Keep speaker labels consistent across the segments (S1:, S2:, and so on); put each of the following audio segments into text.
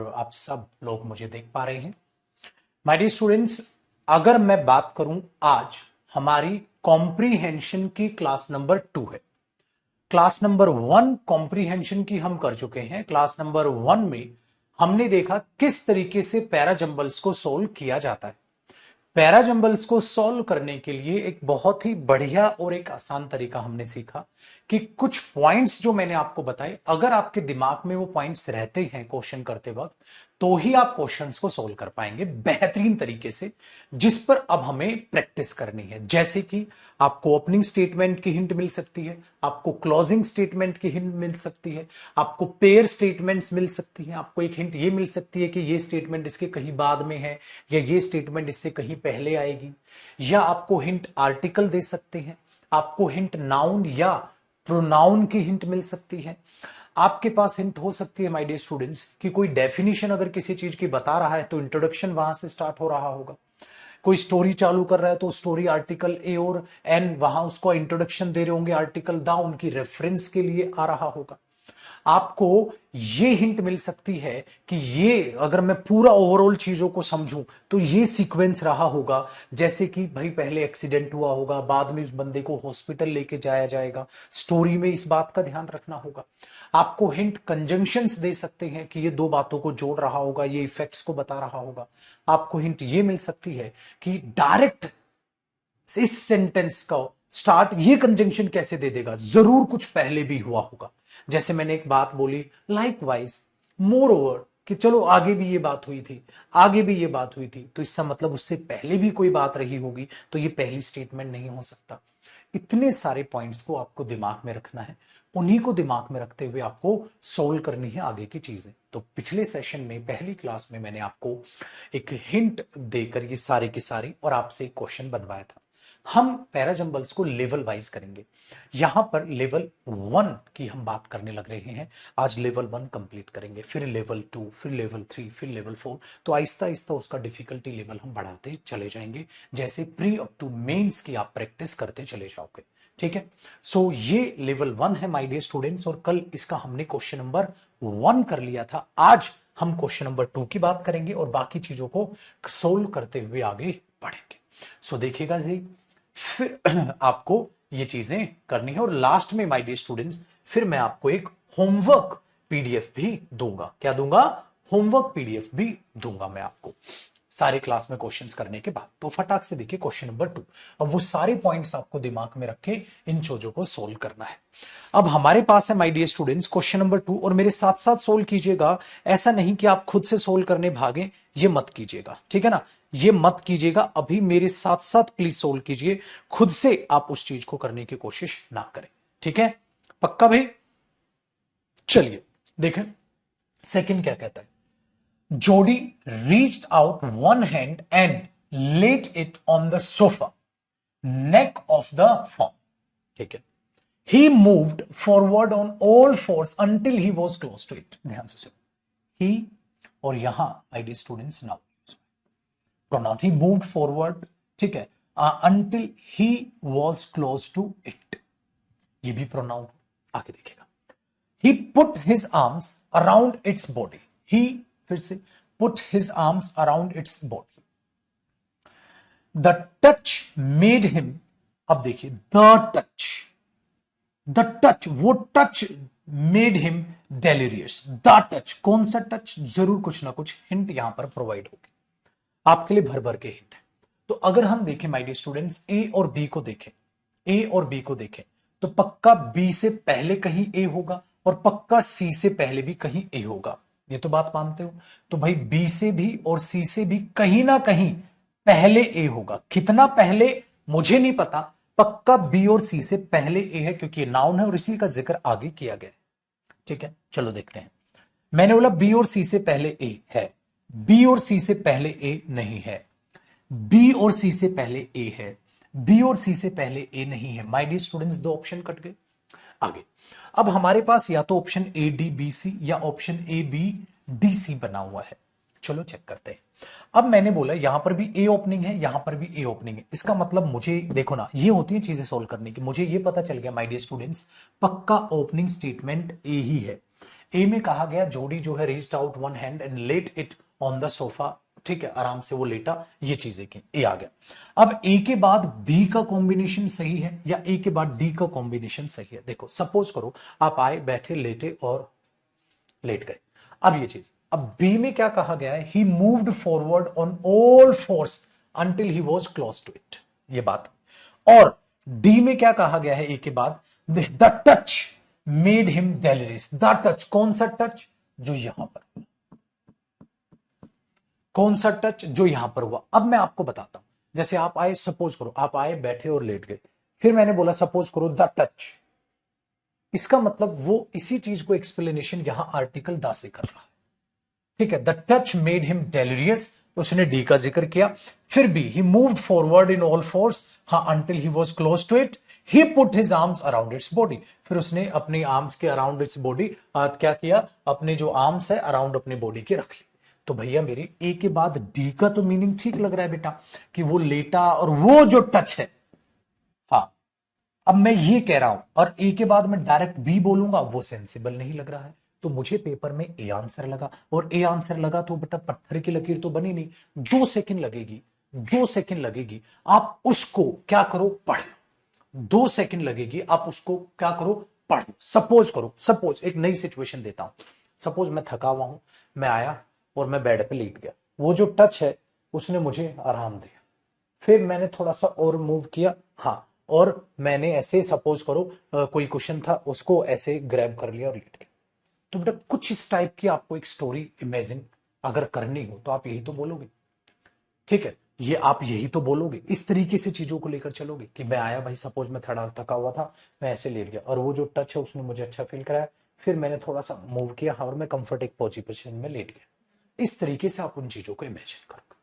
S1: आप सब लोग मुझे देख पा रहे हैं। माय डियर स्टूडेंट्स, अगर मैं बात करूं, आज हमारी कॉम्प्रीहेंशन की क्लास नंबर 2 है। क्लास नंबर 1 कॉम्प्रीहेंशन की हम कर चुके हैं। क्लास नंबर 1 में हमने देखा किस तरीके से पैराजंबल्स को सोल्व किया जाता है। पैराजंबल्स को सॉल्व करने के लिए एक बहुत ही बढ़िया और एक आसान तरीका हमने सीखा कि कुछ पॉइंट्स जो मैंने आपको बताए, अगर आपके दिमाग में वो पॉइंट्स रहते हैं क्वेश्चन करते वक्त, तो ही आप क्वेश्चंस को सोल्व कर पाएंगे बेहतरीन तरीके से, जिस पर अब हमें प्रैक्टिस करनी है। जैसे कि आपको ओपनिंग स्टेटमेंट की हिंट मिल सकती है, आपको क्लोजिंग स्टेटमेंट की हिंट मिल सकती है, आपको पेयर स्टेटमेंट्स मिल सकती है, आपको एक हिंट ये मिल सकती है कि ये स्टेटमेंट इसके कहीं बाद में है या ये स्टेटमेंट इससे कहीं पहले आएगी, या आपको हिंट आर्टिकल दे सकते हैं, आपको हिंट नाउन या प्रोनाउन की हिंट मिल सकती है। आपके पास हिंट हो सकती है माय डियर स्टूडेंट्स कि कोई डेफिनेशन अगर किसी चीज की बता रहा है तो इंट्रोडक्शन वहां से स्टार्ट हो रहा होगा। कोई स्टोरी चालू कर रहा है तो स्टोरी आर्टिकल ए और एन वहां उसको इंट्रोडक्शन दे रहे होंगे, आर्टिकल द उनकी रेफरेंस के लिए आ रहा होगा। आपको ये हिंट मिल सकती है कि ये अगर मैं पूरा ओवरऑल चीजों को समझूं तो ये सीक्वेंस रहा होगा, जैसे कि भाई पहले एक्सीडेंट हुआ होगा, बाद में उस बंदे को हॉस्पिटल लेके जाया जाएगा, स्टोरी में इस बात का ध्यान रखना होगा। आपको हिंट कंजंक्शंस दे सकते हैं कि ये दो बातों को जोड़ रहा होगा, ये इफेक्ट्स को बता रहा होगा। आपको हिंट ये मिल सकती है कि डायरेक्ट इस सेंटेंस का स्टार्ट ये कंजंक्शन कैसे दे देगा, जरूर कुछ पहले भी हुआ होगा। जैसे मैंने एक बात बोली लाइक वाइज, मोर ओवर, कि चलो आगे भी ये बात हुई थी, आगे भी ये बात हुई थी, तो इसका मतलब उससे पहले भी कोई बात रही होगी, तो ये पहली स्टेटमेंट नहीं हो सकता। इतने सारे पॉइंट्स को आपको दिमाग में रखना है, उन्हीं को दिमाग में रखते हुए आपको सोल्व करनी है आगे की चीजें। तो पिछले सेशन में पहली क्लास में मैंने आपको एक हिंट देकर ये सारे के सारे और आपसे एक क्वेश्चन बनवाया था। हम पैराजंबल्स को लेवल वाइज करेंगे। यहां पर लेवल 1 की हम बात करने लग रहे हैं। आज लेवल 1 कंप्लीट करेंगे, फिर लेवल 2, फिर लेवल 3, फिर लेवल 4। तो आहिस्ता आहिस्ता उसका डिफिकल्टी लेवल हम बढ़ाते चले जाएंगे, जैसे प्री अप टू मेंस की आप प्रैक्टिस करते चले जाओगे। ठीक है। सो ये लेवल 1 है माय डियर स्टूडेंट्स, और कल इसका हमने क्वेश्चन नंबर 1 कर लिया था। आज हम क्वेश्चन नंबर 2 की बात करेंगे और बाकी चीजों को सोल्व करते हुए आगे बढ़ेंगे। सो देखिएगा जी, फिर आपको ये चीजें करनी है, और लास्ट में माय डियर स्टूडेंट्स फिर मैं आपको एक होमवर्क पीडीएफ भी दूंगा। क्या दूंगा? होमवर्क पीडीएफ भी दूंगा मैं आपको सारे क्लास में क्वेश्चंस करने के बाद। तो फटाक से देखिए क्वेश्चन नंबर 2। अब वो सारे पॉइंट्स आपको दिमाग में रख के इन चीजों को सोल्व करना है। अब हमारे पास है my dear students question number 2, और मेरे साथ साथ सोल्व कीजिएगा। ऐसा नहीं कि आप खुद से सोल्व करने भागे, ये मत कीजिएगा, ठीक है ना? ये मत कीजिएगा, अभी मेरे साथ साथ प्लीज सोल्व कीजिए। खुद से आप उस चीज को करने की कोशिश ना करें, ठीक है? पक्का भाई? चलिए देखें सेकंड क्या कहता है। जोडी reached out one hand and laid it on the sofa neck of the form. ठीक है। He moved forward on all fours until he was close to it. ध्यान से सुनो, he और यहां my dear students now pronoun, he moved forward, ठीक है, until he was close to it, ये भी pronoun। आगे देखिएगा, he put his arms around its body, he फिर से put his arms around its body, the touch made him, अब देखिए the touch, वो touch made him delirious. The touch, कौन सा टच? जरूर कुछ ना कुछ हिंट यहां पर प्रोवाइड होगी आपके लिए, भर भर के हिंट है। तो अगर हम देखें माय डियर स्टूडेंट्स, ए और बी को देखें, ए और बी को देखें, तो पक्का बी से पहले कहीं ए होगा और पक्का सी से पहले भी कहीं ए होगा। ये तो बात मानते हो? तो भाई बी से भी और सी से भी कहीं ना कहीं पहले ए होगा। कितना पहले मुझे नहीं पता, पक्का बी और सी से पहले ए है, क्योंकि ये नाउन है और इसी का जिक्र आगे किया गया है। ठीक है, चलो देखते हैं। मैंने बोला बी और सी से पहले ए है, बी और सी से पहले ए नहीं है, बी और सी से पहले ए है, बी और सी से पहले ए नहीं है। माय डियर स्टूडेंट्स, दो ऑप्शन कट गए। आगे अब हमारे पास या तो option A D B C या option A B D C बना हुआ है। चलो चेक करते हैं। अब मैंने बोला यहां पर भी ए ओपनिंग है, यहां पर भी ए ओपनिंग है। इसका मतलब मुझे देखो ना, ये होती है चीजें सोल्व करने की। मुझे ये पता चल गया माय डियर स्टूडेंट्स, पक्का ओपनिंग स्टेटमेंट ए ही है। ए में कहा गया जोड़ी जो है reached out one hand and let it on the sofa, ठीक है, आराम से वो लेटा, ये चीजें की, ए आ गया। अब ए के बाद बी का कॉम्बिनेशन सही है या ए के बाद डी का कॉम्बिनेशन सही है? देखो सपोज करो आप आए, बैठे, लेटे और लेट गए। अब ये चीज, अब बी में क्या कहा गया है? He moved forward on all force until he was close to it, ये बात। और डी में क्या कहा गया है ए के बाद? The touch made him delirious. The touch, कौन सा टच? जो यहां पर हुआ। कौन सा टच? जो यहां पर हुआ। अब मैं आपको बताता हूं, जैसे आप आए, सपोज करो आप आए, बैठे और लेट गए, फिर मैंने बोला सपोज करो द टच, इसका मतलब वो इसी चीज को एक्सप्लेनेशन यहां आर्टिकल द से कर रहा है, ठीक है। The touch made him delirious, उसने डी का जिक्र किया। फिर भी he moved forward in all force, हाँ, until he was close to it, he put his arms around its body, फिर उसने अपनी आर्म्स के अराउंड इट्स बॉडी क्या किया? अपने जो आर्म्स है अराउंड अपनी बॉडी के रख ली। तो भैया मेरी ए के बाद डी का तो मीनिंग ठीक लग रहा है बेटा, कि वो लेटा और वो जो टच है, हाँ। अब मैं ये कह रहा हूं और ए के बाद मैं डायरेक्ट बी बोलूंगा, वो सेंसिबल नहीं लग रहा है। तो मुझे पेपर में ए आंसर लगा, और ए आंसर लगा तो बेटा पत्थर की लकीर तो बनी नहीं, 2 सेकंड लगेगी, 2 सेकंड लगेगी, आप उसको क्या करो? पढ़ लो। 2 सेकंड लगेगी, आप उसको क्या करो? पढ़ लो। सपोज करो, सपोज एक नई सिचुएशन देता हूं, सपोज मैं थका हुआ हूं, मैं आया और मैं बेड पे लेट गया, वो जो टच है उसने मुझे आराम दिया, फिर मैंने थोड़ा सा और मूव किया, हाँ, और मैंने ऐसे सपोज करो कोई क्वेश्चन था, उसको ऐसे ग्रैब कर लिया और लेट गया। तो बेटा कुछ इस टाइप की आपको एक स्टोरी इमेजिन अगर करनी हो तो आप यही तो बोलोगे, ठीक है, ये आप यही तो बोलोगे, इस तरीके से चीजों को लेकर चलोगे कि मैं आया भाई, सपोज मैं थोड़ा थका हुआ था, मैं ऐसे लेट गया और वो जो टच है उसने मुझे अच्छा फील कराया, फिर मैंने थोड़ा सा मूव किया, हाँ, और मैं कंफर्ट एक पोजीशन में लेट गया। इस तरीके से आप उन चीजों को इमेजिन करोगे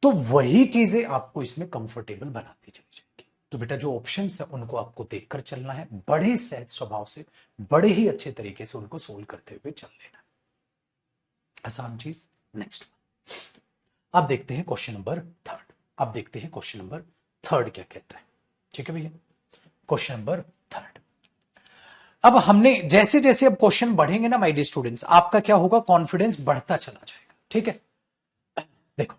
S1: तो वही चीजें आपको इसमें कंफर्टेबल बनाती चली जाएगी। तो बेटा जो ऑप्शंस है उनको आपको देखकर चलना है, बड़े सहज स्वभाव से, बड़े ही अच्छे तरीके से उनको सोल्व करते हुए चल लेना। आसान चीज। नेक्स्ट अब देखते हैं क्वेश्चन नंबर थर्ड। अब देखते हैं क्वेश्चन नंबर थर्ड क्या कहता है, ठीक है भैया। क्वेश्चन नंबर थर्ड, अब हमने जैसे जैसे अब क्वेश्चन बढ़ेंगे ना माय डियर स्टूडेंट्स, आपका क्या होगा? कॉन्फिडेंस बढ़ता चला जाएगा, ठीक है। देखो,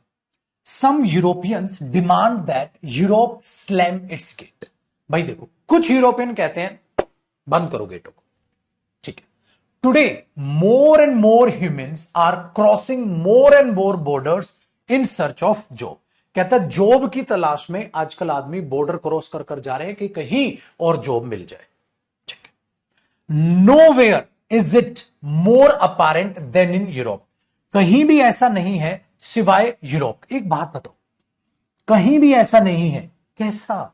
S1: some Europeans demand that Europe slam its gate. भाई देखो, कुछ यूरोपियन कहते हैं बंद करो गेटों को, ठीक है। Today more and more humans are crossing more and more borders in search of job. कहता है जॉब की तलाश में आजकल आदमी बॉर्डर क्रॉस कर कर जा रहे हैं कि कहीं और जॉब मिल जाए, ठीक है। Nowhere is it more apparent than in Europe. कहीं भी ऐसा नहीं है सिवाय यूरोप। एक बात बताओ, कहीं भी ऐसा नहीं है, कैसा?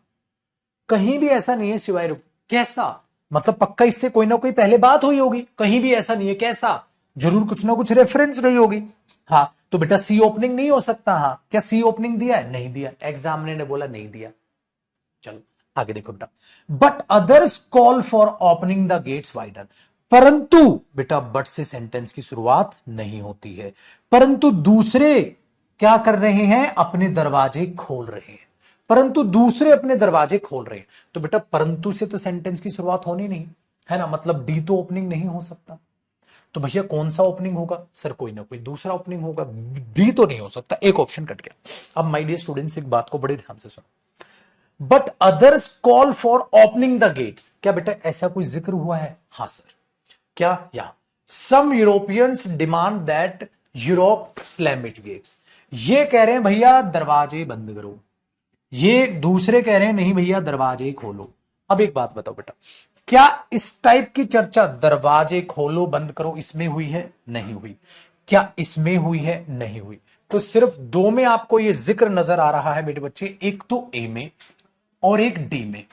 S1: कहीं भी ऐसा नहीं है सिवाय यूरोप, कैसा? मतलब पक्का इससे कोई ना कोई पहले बात हुई होगी, कहीं भी ऐसा नहीं है, कैसा? जरूर कुछ ना कुछ रेफरेंस रही होगी, हाँ। तो बेटा सी ओपनिंग नहीं हो सकता, हाँ। क्या सी ओपनिंग दिया है? नहीं दिया, एग्जामिनर ने बोला नहीं दिया। चलो आगे देखो बेटा, but others call for opening the gates wider. परंतु बेटा बट से सेंटेंस की शुरुआत नहीं होती है, परंतु दूसरे क्या कर रहे हैं? अपने दरवाजे खोल रहे हैं। परंतु दूसरे अपने दरवाजे खोल रहे हैं, तो बेटा परंतु से तो सेंटेंस की शुरुआत होनी नहीं है ना, मतलब डी तो ओपनिंग नहीं हो सकता। तो भैया कौन सा ओपनिंग होगा? सर कोई ना कोई दूसरा ओपनिंग होगा, बी तो नहीं हो सकता, एक ऑप्शन कट गया। अब माय डियर स्टूडेंट्स एक बात को बड़े ध्यान से सुनो, but others call for opening the gates. क्या बेटा ऐसा कोई जिक्र हुआ है? हाँ सर, क्या? या some Europeans demand that Europe slam it gates. ये कह रहे हैं भैया दरवाजे बंद करो, ये दूसरे कह रहे हैं नहीं भैया दरवाजे खोलो। अब एक बात बताओ बेटा, क्या इस टाइप की चर्चा दरवाजे खोलो बंद करो इसमें हुई है? नहीं हुई। क्या इसमें हुई है? नहीं हुई। तो सिर्फ दो में आपको यह जिक्र नजर आ रहा है मेरे बच्चे, एक तो ए में और एक डी में।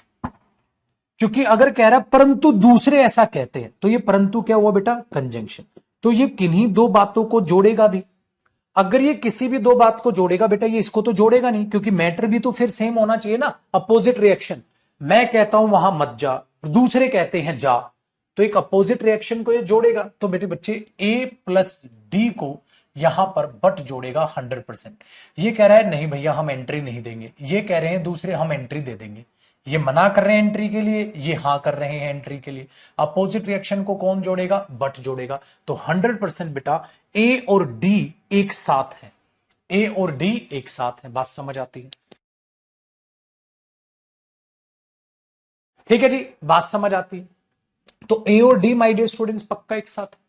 S1: क्योंकि अगर कह रहा है परंतु दूसरे ऐसा कहते हैं, तो ये परंतु क्या हुआ बेटा? कंजंक्शन। तो ये किन्हीं दो बातों को जोड़ेगा भी। अगर ये किसी भी दो बात को जोड़ेगा बेटा, ये इसको तो जोड़ेगा नहीं, क्योंकि मैटर भी तो फिर सेम होना चाहिए ना, अपोजिट रिएक्शन। मैं कहता हूं वहां मत जा, दूसरे कहते हैं जा, तो एक अपोजिट रिएक्शन को ये जोड़ेगा। तो बेटे बच्चे ए प्लस डी को यहां पर बट जोड़ेगा 100%। ये कह रहा है नहीं भैया हम एंट्री नहीं देंगे, ये कह रहे हैं दूसरे हम एंट्री दे देंगे। ये मना कर रहे हैं एंट्री के लिए, ये हां कर रहे हैं एंट्री के लिए। अपोजिट रिएक्शन को कौन जोड़ेगा? बट जोड़ेगा। तो 100% बेटा ए और डी एक साथ है, ए और डी एक साथ है। बात समझ आती है? ठीक है जी, बात समझ आती है। तो ए और डी माय डियर स्टूडेंट्स पक्का एक साथ है।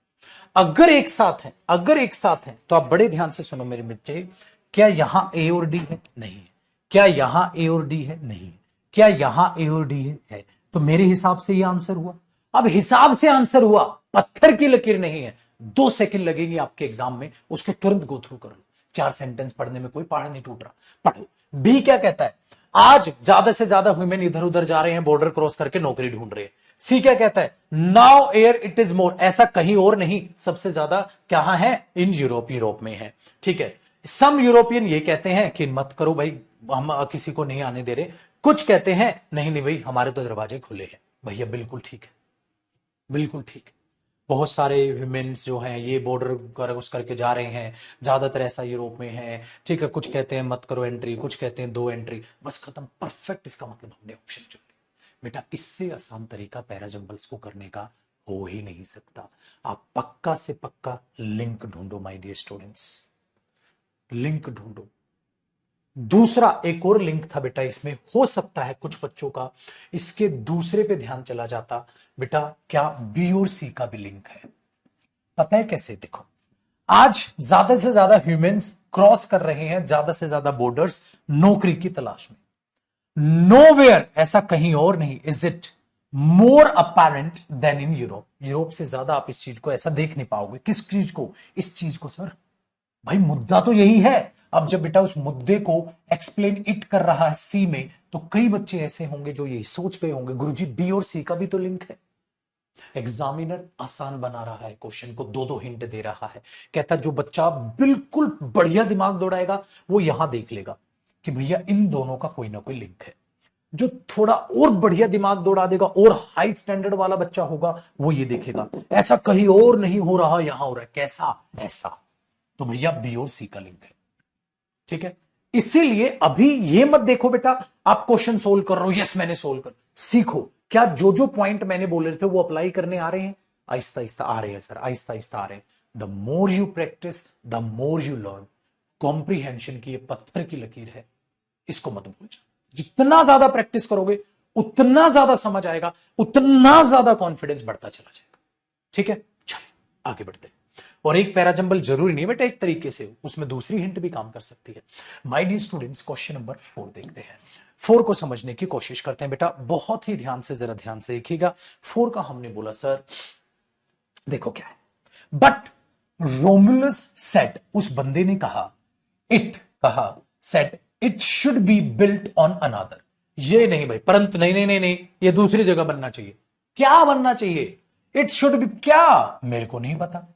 S1: अगर एक साथ है, अगर एक साथ है तो आप बड़े ध्यान से सुनो मेरे बच्चे, क्या यहां ए और डी है? नहीं है। क्या यहां ए और डी है? नहीं है। क्या यहां ए और डी है? तो मेरे हिसाब से यह आंसर हुआ। अब हिसाब से आंसर हुआ, पत्थर की लकीर नहीं है। 2 सेकंड लगेगी आपके एग्जाम में, उसको तुरंत गो थ्रू कर लो। 4 सेंटेंस पढ़ने में कोई पहाड़ नहीं टूट रहा, पढ़ो। बी क्या कहता है? आज ज्यादा से ज्यादा ह्यूमन इधर उधर जा रहे हैं, बॉर्डर क्रॉस करके नौकरी ढूंढ रहे हैं। सी क्या कहता है? Now air it is more, ऐसा कहीं और नहीं, सबसे ज्यादा कहां है? इन यूरोप, यूरोप में है। ठीक है। सम यूरोपियन ये कहते हैं कि मत करो भाई, हम किसी को नहीं आने दे रहे। कुछ कहते हैं नहीं नहीं भाई, हमारे तो दरवाजे खुले हैं। भैया बिल्कुल ठीक है, बिल्कुल ठीक है। बहुत सारे ह्यूमन्स जो हैं ये बॉर्डर क्रॉस करके जा रहे हैं, ज्यादातर ऐसा यूरोप में है। ठीक है, कुछ कहते हैं मत करो एंट्री, कुछ कहते हैं 2 एंट्री, बस खत्म, परफेक्ट। इसका मतलब हमने ऑप्शन चुन लिया। बेटा इससे आसान तरीका पैराजंबल्स को करने का हो ही नहीं सकता। आप पक्का से पक्का लिंक ढूंढो माय डियर स्टूडेंट्स, लिंक ढूंढो। दूसरा एक और लिंक था बेटा इसमें, हो सकता है कुछ बच्चों का इसके दूसरे पे ध्यान चला जाता। बेटा क्या बी और सी का भी लिंक है? पता है कैसे? देखो, आज ज्यादा से ज्यादा ह्यूमंस क्रॉस कर रहे हैं, ज्यादा से ज्यादा बॉर्डर्स, नौकरी की तलाश में। नोवेयर, ऐसा कहीं और नहीं, is it more apparent than in Europe. Europe से ज्यादा आप इस चीज को ऐसा देख नहीं पाओगे। किस चीज को? इस चीज को सर। भाई मुद्दा तो यही है। अब जब बेटा उस मुद्दे को एक्सप्लेन इट कर रहा है सी में, तो कई बच्चे ऐसे होंगे जो यही सोच गए होंगे, गुरुजी बी और सी का भी तो लिंक है। एग्जामिनर आसान बना रहा है, क्वेश्चन को 2-2 हिंट दे रहा है। कहता जो बच्चा बिल्कुल बढ़िया दिमाग दौड़ाएगा वो यहां देख लेगा कि भैया इन दोनों का कोई ना कोई लिंक है। जो थोड़ा और बढ़िया दिमाग दौड़ा देगा और हाई स्टैंडर्ड वाला बच्चा होगा, वो ये देखेगा ऐसा कहीं और नहीं हो रहा, यहां हो रहा है। कैसा? ऐसा। तो भैया बी और सी का लिंक है। ठीक है, इसीलिए अभी ये मत देखो बेटा आप क्वेश्चन सोल्व कर रहे हो, यस मैंने सोल्व कर, सीखो क्या जो जो पॉइंट मैंने बोले थे वो अप्लाई करने आ रहे हैं? आहिस्ता आहिस्ता आ रहे हैं सर, आहिस्ता आहिस्ता आ रहे हैं। The more you practice the more you learn. Comprehension की ये पत्थर की लकीर है, इसको मत भूल जाओ। जितना ज्यादा प्रैक्टिस करोगे उतना ज्यादा समझ आएगा, उतना ज्यादा कॉन्फिडेंस बढ़ता चला जाएगा। ठीक है, चलो आगे बढ़ते हैं। और एक पैराजंबल जरूरी नहीं बेटा एक तरीके से, उसमें दूसरी हिंट भी काम कर सकती है। My dear students question number 4 देखते हैं। 4 को समझने की कोशिश करते हैं बेटा, बहुत ही ध्यान से, जरा ध्यान से देखिएगा। 4 का हमने बोला सर, देखो क्या है। बट रोमुलस सेड, उस बंदे ने कहा, इट कहा, said it should be built on another. ये नहीं भाई, परंतु नहीं नहीं नहीं नहीं, ये दूसरी जगह बनना चाहिए। क्या बनना चाहिए? इट शुड बी, क्या मेरे को नहीं पता,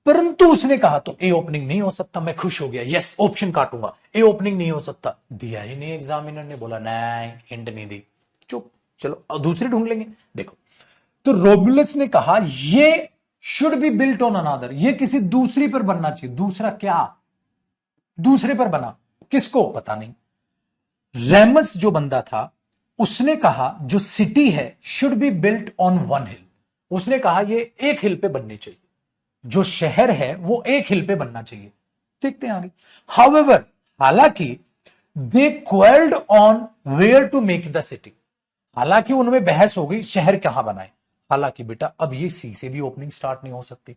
S1: परंतु उसने कहा तो ए ओपनिंग नहीं हो सकता। मैं खुश हो गया, यस ऑप्शन काटूंगा, ए ओपनिंग नहीं हो सकता। दिया ही नहीं, एग्जामिनर ने बोला नहीं, हिंट नहीं दी, चुप। चलो अब दूसरी ढूंढ लेंगे। देखो, तो रोमुलस ने कहा ये should be built on another, ये किसी दूसरी पर बनना चाहिए। दूसरा क्या? दूसरे पर बना, किसको पता नहीं। रेमस जो बंदा था उसने कहा जो सिटी है should be built on one hill, उसने कहा ये एक हिल पे बननी चाहिए। जो शहर है वो एक हिल पे बनना चाहिए। देखते हैं आगे। हाउएवर, हालांकि they quarrelled on where to make the city, हालांकि उनमें बहस हो गई शहर कहां बनाए। हालांकि बेटा अब ये सी से भी ओपनिंग स्टार्ट नहीं हो सकती,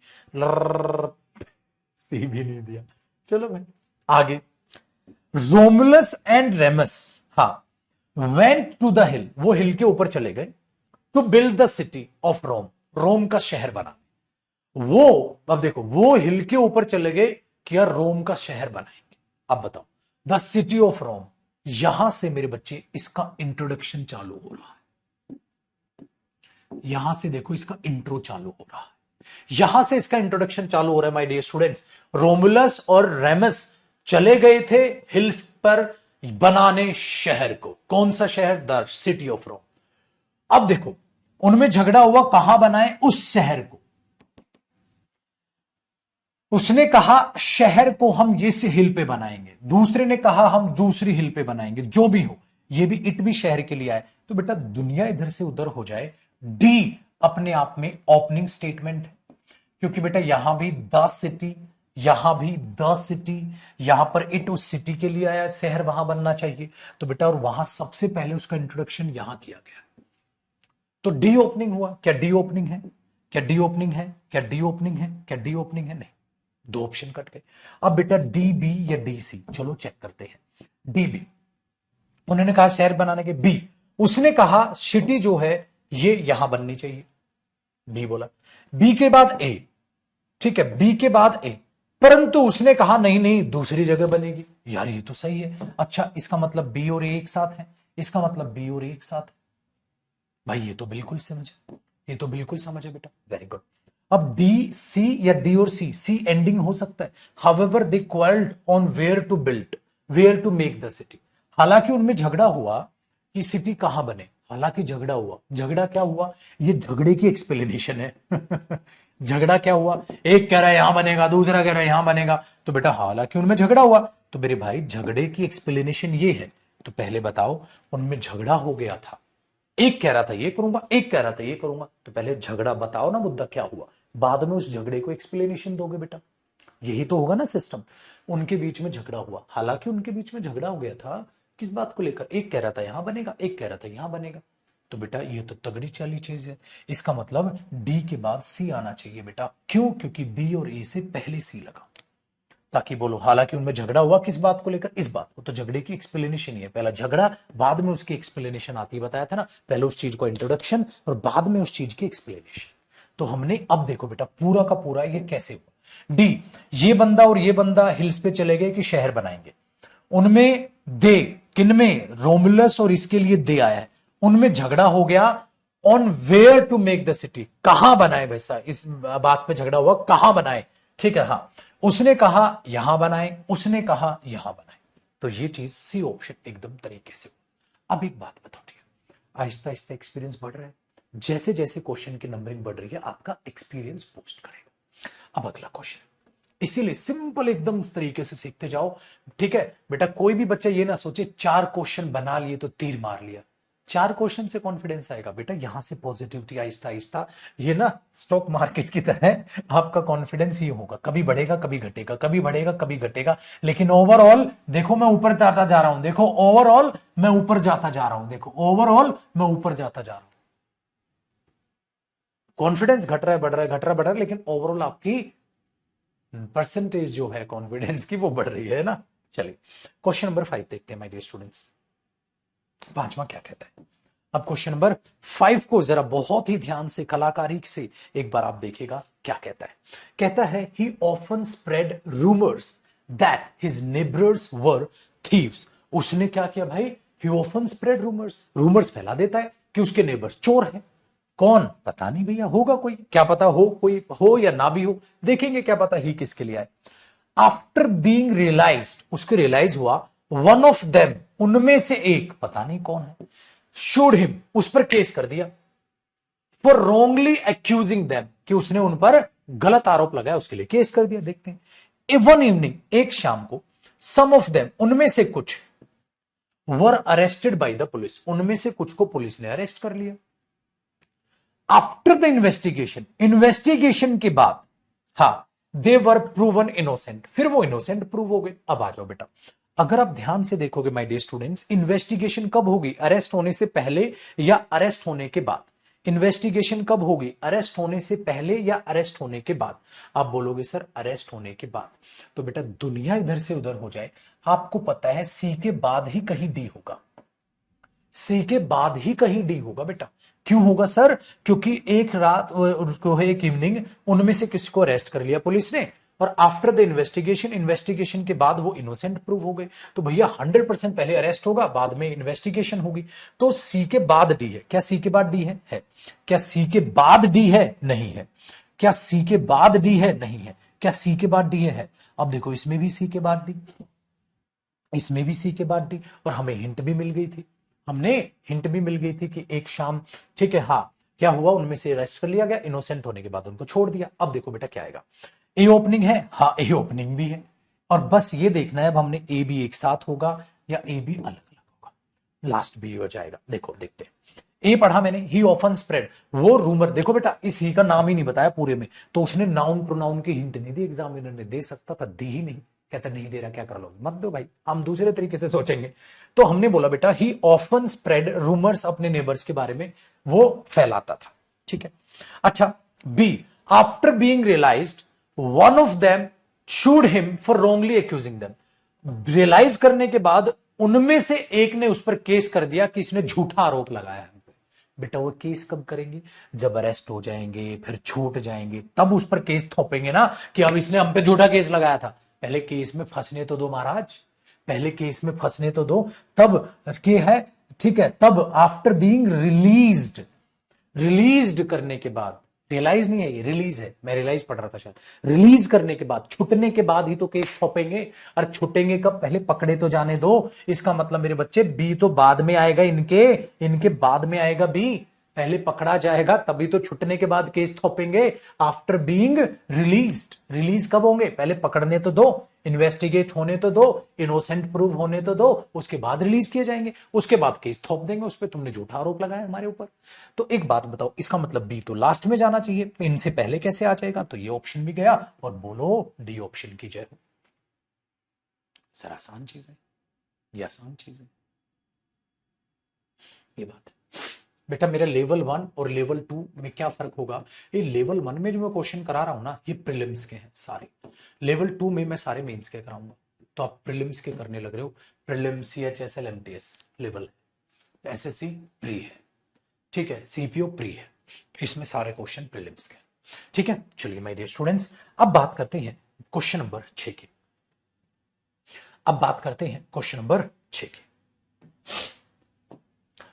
S1: सी भी नहीं दिया। चलो भाई आगे। रोमुलस एंड रेमस, हाँ, वेंट टू द हिल, वो हिल के ऊपर चले गए, to build the city of Rome, Rome का शहर बना। वो अब देखो, वो हिल के ऊपर चले गए कि यार रोम का शहर बनाएंगे। अब बताओ, द सिटी ऑफ रोम, यहां से मेरे बच्चे इसका इंट्रोडक्शन चालू हो रहा है। यहां से देखो इसका इंट्रो चालू हो रहा है, यहां से इसका इंट्रोडक्शन चालू हो रहा है माय डियर स्टूडेंट्स। रोमुलस और रेमस चले गए थे हिल्स पर बनाने शहर को। कौन सा शहर? The city of Rome. अब देखो उनमें झगड़ा हुआ, कहां बनाए? उस शहर को। उसने कहा शहर को हम इस हिल पे बनाएंगे, दूसरे ने कहा हम दूसरी हिल पे बनाएंगे। जो भी हो, ये भी इट भी शहर के लिए आए, तो बेटा दुनिया इधर से उधर हो जाए। डी अपने आप में ओपनिंग स्टेटमेंट है, क्योंकि बेटा यहां भी द सिटी, यहां भी द सिटी, यहां पर इट उस सिटी के लिए आया, शहर वहां बनना चाहिए, तो बेटा और वहां सबसे पहले उसका इंट्रोडक्शन यहां किया गया, तो डी ओपनिंग हुआ। क्या डी ओपनिंग है? क्या डी ओपनिंग है? क्या डी ओपनिंग है? क्या डी ओपनिंग है? नहीं, दो ऑप्शन कट गए। अब बेटा डी बी या डी सी, चलो चेक करते हैं। डी बी, उन्होंने कहा शहर बनाने के। बी, उसने कहा सिटी जो है ये यहां बननी चाहिए, बी बोला। बी के बाद ए, ठीक है, बी के बाद ए, परंतु उसने कहा नहीं नहीं दूसरी जगह बनेगी। यार ये तो सही है, अच्छा इसका मतलब बी और ए एक साथ है, इसका मतलब बी और ए एक साथ है। भाई ये तो बिल्कुल समझे, ये तो बिल्कुल समझे बेटा, वेरी गुड। अब डी सी या डी और सी, सी एंडिंग हो सकता है। However they quarrelled on where to build, where to make the city. हालांकि उनमें झगड़ा हुआ कि सिटी कहां बने, हालांकि झगड़ा हुआ। झगड़ा क्या हुआ, ये झगड़े की एक्सप्लेनेशन है। झगड़ा क्या हुआ, एक कह रहा है यहां बनेगा, दूसरा कह रहा है यहां बनेगा, तो बेटा हालांकि उनमें झगड़ा हुआ, तो मेरे भाई झगड़े की एक्सप्लेनेशन ये है। तो पहले बताओ उनमें झगड़ा हो गया था, एक कह रहा था ये करूंगा, एक कह रहा था ये करूंगा, तो पहले झगड़ा बताओ ना, मुद्दा क्या हुआ, बाद में उस झगड़े को एक्सप्लेनेशन दोगे बेटा, यही तो होगा ना सिस्टम। उनके बीच में झगड़ा हुआ, हालांकि उनके बीच में झगड़ा हो गया था किस बात को लेकर, एक कह रहा था यहां बनेगा, एक कह रहा था यहां बनेगा, तो बेटा ये तो तगड़ी चाली चीज है। इसका मतलब डी के बाद सी आना चाहिए बेटा, क्यों? क्योंकि बी और ए से पहले सी लगा, ताकि बोलो हालांकि उनमें झगड़ा हुआ किस बात को लेकर, इस बात को, तो झगड़े की एक्सप्लेनेशन ही है, पहला झगड़ा बाद में उसकी एक्सप्लेनेशन आती है, बताया था ना, पहले उस चीज को इंट्रोडक्शन और बाद में उस चीज की एक्सप्लेनेशन। तो हमने अब देखो बेटा पूरा का पूरा ये कैसे हुआ। डी, ये बंदा और ये बंदा हिल्स पे चले गए कि शहर बनाएंगे, उनमें दे, किनमें, रोमुलस और इसके लिए दे आया है, उनमें झगड़ा हो गया on where to make the city, कहां बनाए वैसा, इस बात पे झगड़ा हुआ कहां बनाए, ठीक है, हाँ, उसने कहा यहां बनाए, उसने कहा यहां बनाए, तो ये चीज सी ऑप्शन एकदम तरीके से। अब एक बात बताओ, ठीक है, आहिस्ता आहिस्ता एक्सपीरियंस बढ़ रहा है, जैसे जैसे क्वेश्चन की नंबरिंग बढ़ रही है आपका एक्सपीरियंस बूस्ट करेगा। अब अगला क्वेश्चन, इसीलिए सिंपल एकदम इस तरीके से सीखते जाओ, ठीक है बेटा। कोई भी बच्चा ये ना सोचे 4 क्वेश्चन बना लिए तो तीर मार लिया, 4 क्वेश्चन से कॉन्फिडेंस आएगा बेटा, यहां से पॉजिटिविटी आहिस्ता आहिस्ता, ये ना स्टॉक मार्केट की तरह आपका कॉन्फिडेंस ये होगा, कभी बढ़ेगा कभी घटेगा, कभी बढ़ेगा कभी घटेगा, लेकिन ओवरऑल देखो मैं ऊपर जाता जा रहा हूं, देखो ओवरऑल मैं ऊपर जाता जा रहा हूं, देखो ओवरऑल मैं ऊपर जाता जा रहा हूं। कॉन्फिडेंस घट रहा है बढ़ रहा है, घट रहा है बढ़ रहा है, लेकिन ओवरऑल आपकी परसेंटेज जो है कॉन्फिडेंस की वो बढ़ रही है ना। चलिए क्वेश्चन नंबर 5 देखते हैं माय डियर स्टूडेंट्स, पांचवा क्या कहता है। अब क्वेश्चन नंबर 5 को जरा बहुत ही ध्यान से कलाकारी से एक बार आप देखिएगा क्या कहता है। कहता है ही often spread rumours that his neighbours were thieves. उसने क्या किया भाई, ही ऑफन स्प्रेड रूमर्स, रूमर्स फैला देता है कि उसके नेबर्स चोर हैं। कौन, पता नहीं भैया, होगा कोई, क्या पता हो, कोई हो या ना भी हो, देखेंगे, क्या पता ही किसके लिए आए। आफ्टर बीइंग रियलाइज्ड, उसको रियलाइज हुआ, वन ऑफ देम, उनमें से एक, पता नहीं कौन है, शूड हिम, उस पर केस कर दिया, फॉर रॉन्गली एक्यूजिंग देम, कि उसने उन पर गलत आरोप लगाया, उसके लिए केस कर दिया। देखते हैं, वन इवनिंग, एक शाम को, सम ऑफ देम, उनमें से कुछ, were arrested by the police, उनमें से कुछ को पुलिस ने अरेस्ट कर लिया। आफ्टर द इन्वेस्टिगेशन, इन्वेस्टिगेशन के बाद, हाँ, दे वर प्रूवन इनोसेंट, फिर वो इनोसेंट प्रूव हो गए। अब आ जाओ बेटा, अगर आप ध्यान से देखोगे माय डियर स्टूडेंट्स, इन्वेस्टिगेशन कब होगी, अरेस्ट होने से पहले या अरेस्ट होने के बाद। इन्वेस्टिगेशन कब होगी, अरेस्ट होने से पहले या अरेस्ट होने के बाद। आप बोलोगे सर अरेस्ट होने के बाद, तो बेटा दुनिया इधर से उधर हो जाए, आपको पता है सी के बाद ही कहीं डी होगा, सी के बाद ही कहीं डी होगा बेटा। क्यों होगा सर, क्योंकि एक रात उसको है, एक इवनिंग, उनमें से किसी को अरेस्ट कर लिया पुलिस ने, और आफ्टर द इन्वेस्टिगेशन, इन्वेस्टिगेशन के बाद वो इनोसेंट प्रूव हो गए, तो भैया 100% पहले अरेस्ट होगा, बाद में इन्वेस्टिगेशन होगी, तो सी के बाद डी है। क्या सी के बाद डी है? क्या सी के बाद डी है? नहीं है। क्या सी के बाद डी है? नहीं है। क्या सी के बाद डी है? अब देखो इसमें भी सी के बाद डी, इसमें भी सी के बाद डी, और हमें हिंट भी मिल गई थी, हमने हिंट भी मिल गई थी कि एक शाम, ठीक है, हाँ, क्या हुआ, उनमें से अरेस्ट कर लिया गया, इनोसेंट होने के बाद उनको छोड़ दिया। अब देखो बेटा क्या आएगा, ए ओपनिंग है, हाँ ए ओपनिंग भी है, और बस ये देखना है अब हमने ए बी एक साथ होगा या ए बी अलग अलग होगा। लास्ट बी हो जाएगा। देखो देखते हैं, ए पढ़ा मैंने, ही ऑफन स्प्रेड, वो रूमर। देखो बेटा इस ही का नाम ही नहीं बताया पूरे में, तो उसने नाउन प्रोनाउन की हिंट नहीं दी, एग्जामिनर ने दे सकता था, दी ही नहीं। कहता नहीं दे रहा, क्या कर लो, मत दो भाई, हम दूसरे तरीके से सोचेंगे। तो हमने बोला बेटा ही ऑफन स्प्रेड रूमर्स, अपने नेबर्स के बारे में वो फैलाता था। ठीक है। अच्छा, b, after being realised one of them sued him for wrongly accusing them. Realise करने के बाद उनमें से एक ने उस पर केस कर दिया कि इसने झूठा आरोप लगाया है। बेटा वो केस कब करेंगे, जब अरेस्ट हो जाएंगे, फिर छूट जाएंगे, तब उस पर केस थोपेंगे ना कि अब इसने हम पे झूठा केस लगाया था। पहले केस में फंसने तो दो महाराज, पहले केस में फंसने तो दो, तब के है। ठीक है, तब आफ्टर बीइंग रिलीज्ड, रिलीज्ड करने के बाद, रियलाइज नहीं है ये, रिलीज है, मैं रियलाइज पढ़ रहा था शायद, रिलीज करने के बाद, छुटने के बाद ही तो केस थोपेंगे। और छुटेंगे कब, पहले पकड़े तो जाने दो। इसका मतलब मेरे बच्चे बी तो बाद में आएगा, इनके इनके बाद में आएगा बी, पहले पकड़ा जाएगा तभी तो छुटने के बाद केस थोपेंगे। आफ्टर बीइंग रिलीज्ड, रिलीज कब होंगे, पहले पकड़ने तो दो, इन्वेस्टिगेट होने तो दो, इनोसेंट प्रूव होने तो दो, उसके बाद रिलीज किए जाएंगे, उसके बाद केस थोप देंगे उस पर, तुमने झूठा आरोप लगाया हमारे ऊपर। तो एक बात बताओ, इसका मतलब बी तो लास्ट में जाना चाहिए, तो इनसे पहले कैसे आ जाएगा, तो ये ऑप्शन भी गया, और बोलो डी ऑप्शन की जय हो। सर आसान चीज है, ये आसान चीज है, ये बात है। बेटा मेरा लेवल 1 और लेवल 2 में क्या फर्क होगा, ये लेवल 1 में जो मैं क्वेश्चन करा रहा हूं ना, ये प्रीलिम्स के हैं सारे, लेवल 2 में मैं सारे मेंस के कराऊंगा। तो आप प्रीलिम्स के करने लग रहे हो, प्रीलिम्स CHSL MTS लेवल है, SSC प्री है, ठीक है, CPO प्री है, इसमें सारे क्वेश्चन प्रीलिम्स के। ठीक है, चलिए माय डियर स्टूडेंट्स, अब बात करते हैं क्वेश्चन नंबर 6 की। अब बात करते हैं क्वेश्चन नंबर 6 की।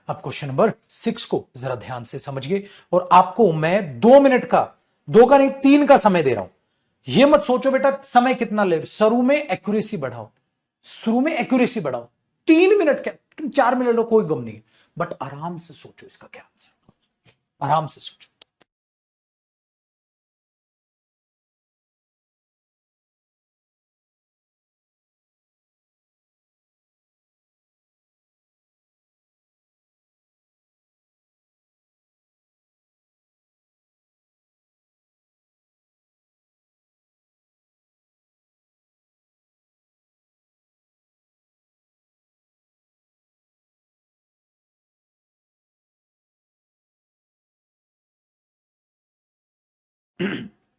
S1: अब क्वेश्चन नंबर 6 को जरा ध्यान से समझिए, और आपको मैं 2 मिनट का, 2 का नहीं 3 का समय दे रहा हूं। ये मत सोचो बेटा समय कितना ले, शुरू में एक्यूरेसी बढ़ाओ, शुरू में एक्यूरेसी बढ़ाओ, 3 मिनट क्या, तुम 4 मिनट लो, कोई गम नहीं, बट आराम से सोचो इसका क्या आंसर, आराम से सोचो।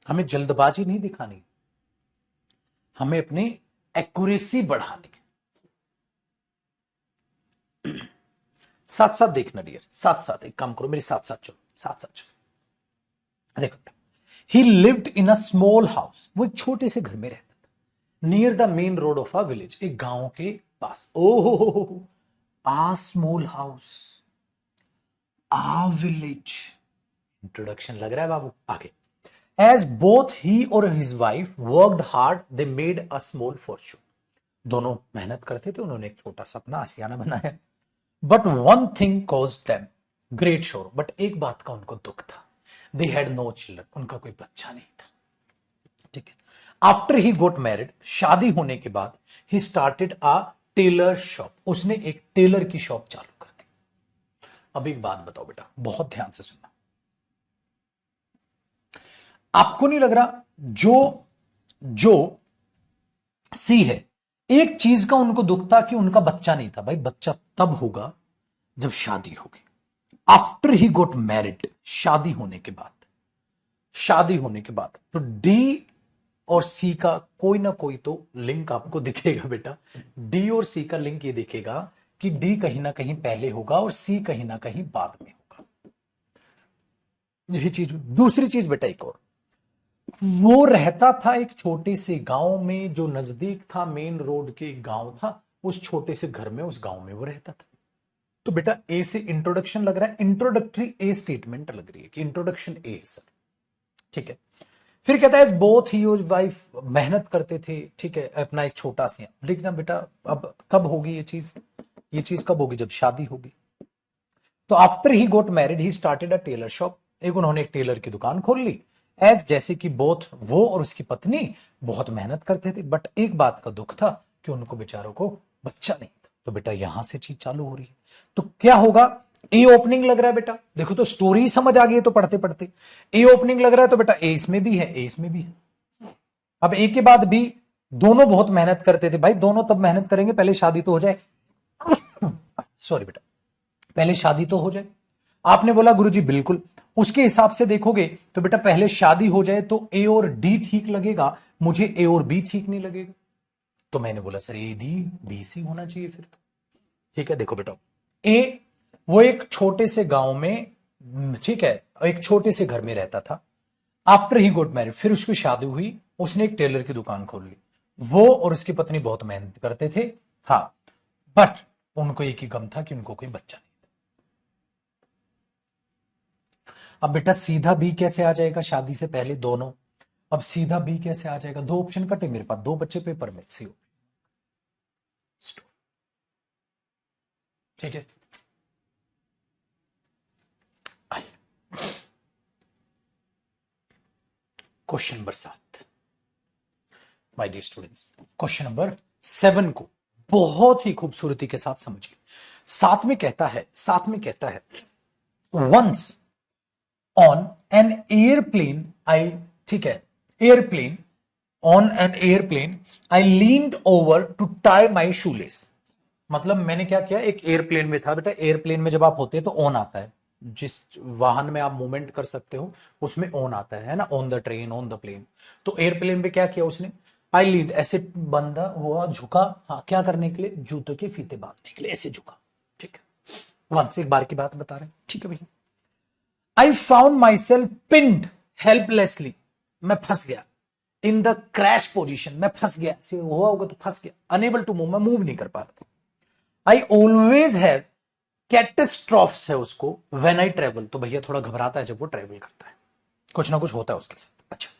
S1: हमें जल्दबाजी नहीं दिखानी, हमें अपनी एक्यूरेसी बढ़ानी। साथ साथ देखना डियर, साथ साथ एक काम करो, मेरे साथ साथ चलो, साथ साथ चलो। देखो, ही lived in a small house, वो एक छोटे से घर में रहता था, near the main road of a village, एक गांव के पास। ओहो, आ स्मॉल हाउस, आ विलेज, इंट्रोडक्शन लग रहा है बाबू, आगे। As both he or his wife worked hard, they made a small fortune. दोनों मेहनत करते थे, उन्होंने एक छोटा सा अपना आशियाना बनाया। But one thing caused them great sorrow. But एक बात का उनको दुख था, they had no children. उनका कोई बच्चा नहीं था। ठीक है। After he got married, शादी होने के बाद, he started a tailor shop. उसने एक टेलर की शॉप चालू कर दी। अब एक बात बताओ बेटा, बहुत ध्यान से सुनना, आपको नहीं लग रहा जो जो सी है, एक चीज का उनको दुख था कि उनका बच्चा नहीं था। भाई बच्चा तब होगा जब शादी होगी। आफ्टर ही गोट मैरिड, शादी होने के बाद, शादी होने के बाद, तो डी और सी का कोई ना कोई तो लिंक आपको दिखेगा बेटा। डी और सी का लिंक ये दिखेगा कि डी कहीं ना कहीं पहले होगा और सी कहीं ना कहीं बाद में होगा। यही चीज। दूसरी चीज बेटा एक और, वो रहता था एक छोटे से गांव में जो नजदीक था मेन रोड के, गांव था, उस छोटे से घर में, उस गांव में वो रहता था। तो बेटा ए से इंट्रोडक्शन लग रहा है, इंट्रोडक्टरी ए स्टेटमेंट लग रही है कि इंट्रोडक्शन ए है सर। ठीक है। फिर कहता है बोथ ही और वाइफ मेहनत करते थे, ठीक है, अपना एक छोटा सा, लेकिन बेटा अब कब होगी ये चीज, ये चीज कब होगी, जब शादी होगी। तो after he goat married he started a tailor shop, एक उन्होंने एक टेलर की दुकान खोल ली। एज जैसे कि बोथ, वो और उसकी पत्नी बहुत मेहनत करते थे, बट एक बात का दुख था कि उनको बेचारों को बच्चा नहीं था। तो बेटा यहां से चीज चालू हो रही है। तो क्या होगा, ए ओपनिंग लग रहा है बेटा, देखो तो स्टोरी समझ आ गई है तो पढ़ते पढ़ते। ए ओपनिंग लग रहा है तो बेटा ए इसमें भी है, ए इसमें भी है। अब ए के बाद बी, दोनों बहुत मेहनत करते थे भाई, दोनों तब मेहनत करेंगे पहले शादी तो हो जाए। सॉरी बेटा, पहले शादी तो हो जाए। आपने बोला गुरुजी बिल्कुल, उसके हिसाब से देखोगे तो बेटा पहले शादी हो जाए तो ए और डी ठीक लगेगा, मुझे ए और बी ठीक नहीं लगेगा। तो मैंने बोला sir a D B c होना चाहिए फिर तो। ठीक है, देखो बेटा, ए वो एक छोटे से गांव में, ठीक है, एक छोटे से घर में रहता था। आफ्टर ही गोट मैरिड, फिर उसकी शादी हुई, उसने एक टेलर की दुकान खोल ली। वो और उसकी पत्नी बहुत मेहनत करते थे, हाँ, बट उनको एक ही गम था कि उनको कोई बच्चा नहीं था। अब बेटा सीधा बी कैसे आ जाएगा, शादी से पहले दोनों। अब सीधा बी कैसे आ जाएगा, दो ऑप्शन कटे मेरे पास, दो बच्चे पेपर में, सी। ठीक है, question number 7, my dear students, question number 7 को बहुत ही खूबसूरती के साथ समझिए। साथ में कहता है once on an airplane I, ठीक है, airplane, on an airplane I leaned over to tie my shoelace. मतलब मैंने क्या किया, एक एयरप्लेन में था बेटा, एयरप्लेन में जब आप होते हैं तो ऑन आता है, जिस वाहन में आप मूवमेंट कर सकते हो उसमें ऑन आता है ना, on the train, on the plane. तो एयरप्लेन में क्या किया उसने, आई लीड, ऐसे बंधा हुआ, झुका, हाँ, क्या करने के लिए, जूतों के फीते बांधने के लिए, ऐसे झुका। ठीक है, वंस, एक बार की बात बता रहे हैं, ठीक है भैया। आई found my self pinned helplessly, मैं फंस गया, इन द क्रैश पोजिशन, मैं फंस गया, हुआ होगा तो फंस गया, अनेबल टू मूव, मैं मूव नहीं कर पा रहा था। आई ऑलवेज हैव कैटेस्ट्रॉफ्स है उसको व्हेन आई ट्रेवल, तो भैया थोड़ा घबराता है जब वो ट्रेवल करता है, कुछ ना कुछ होता है उसके साथ। अच्छा,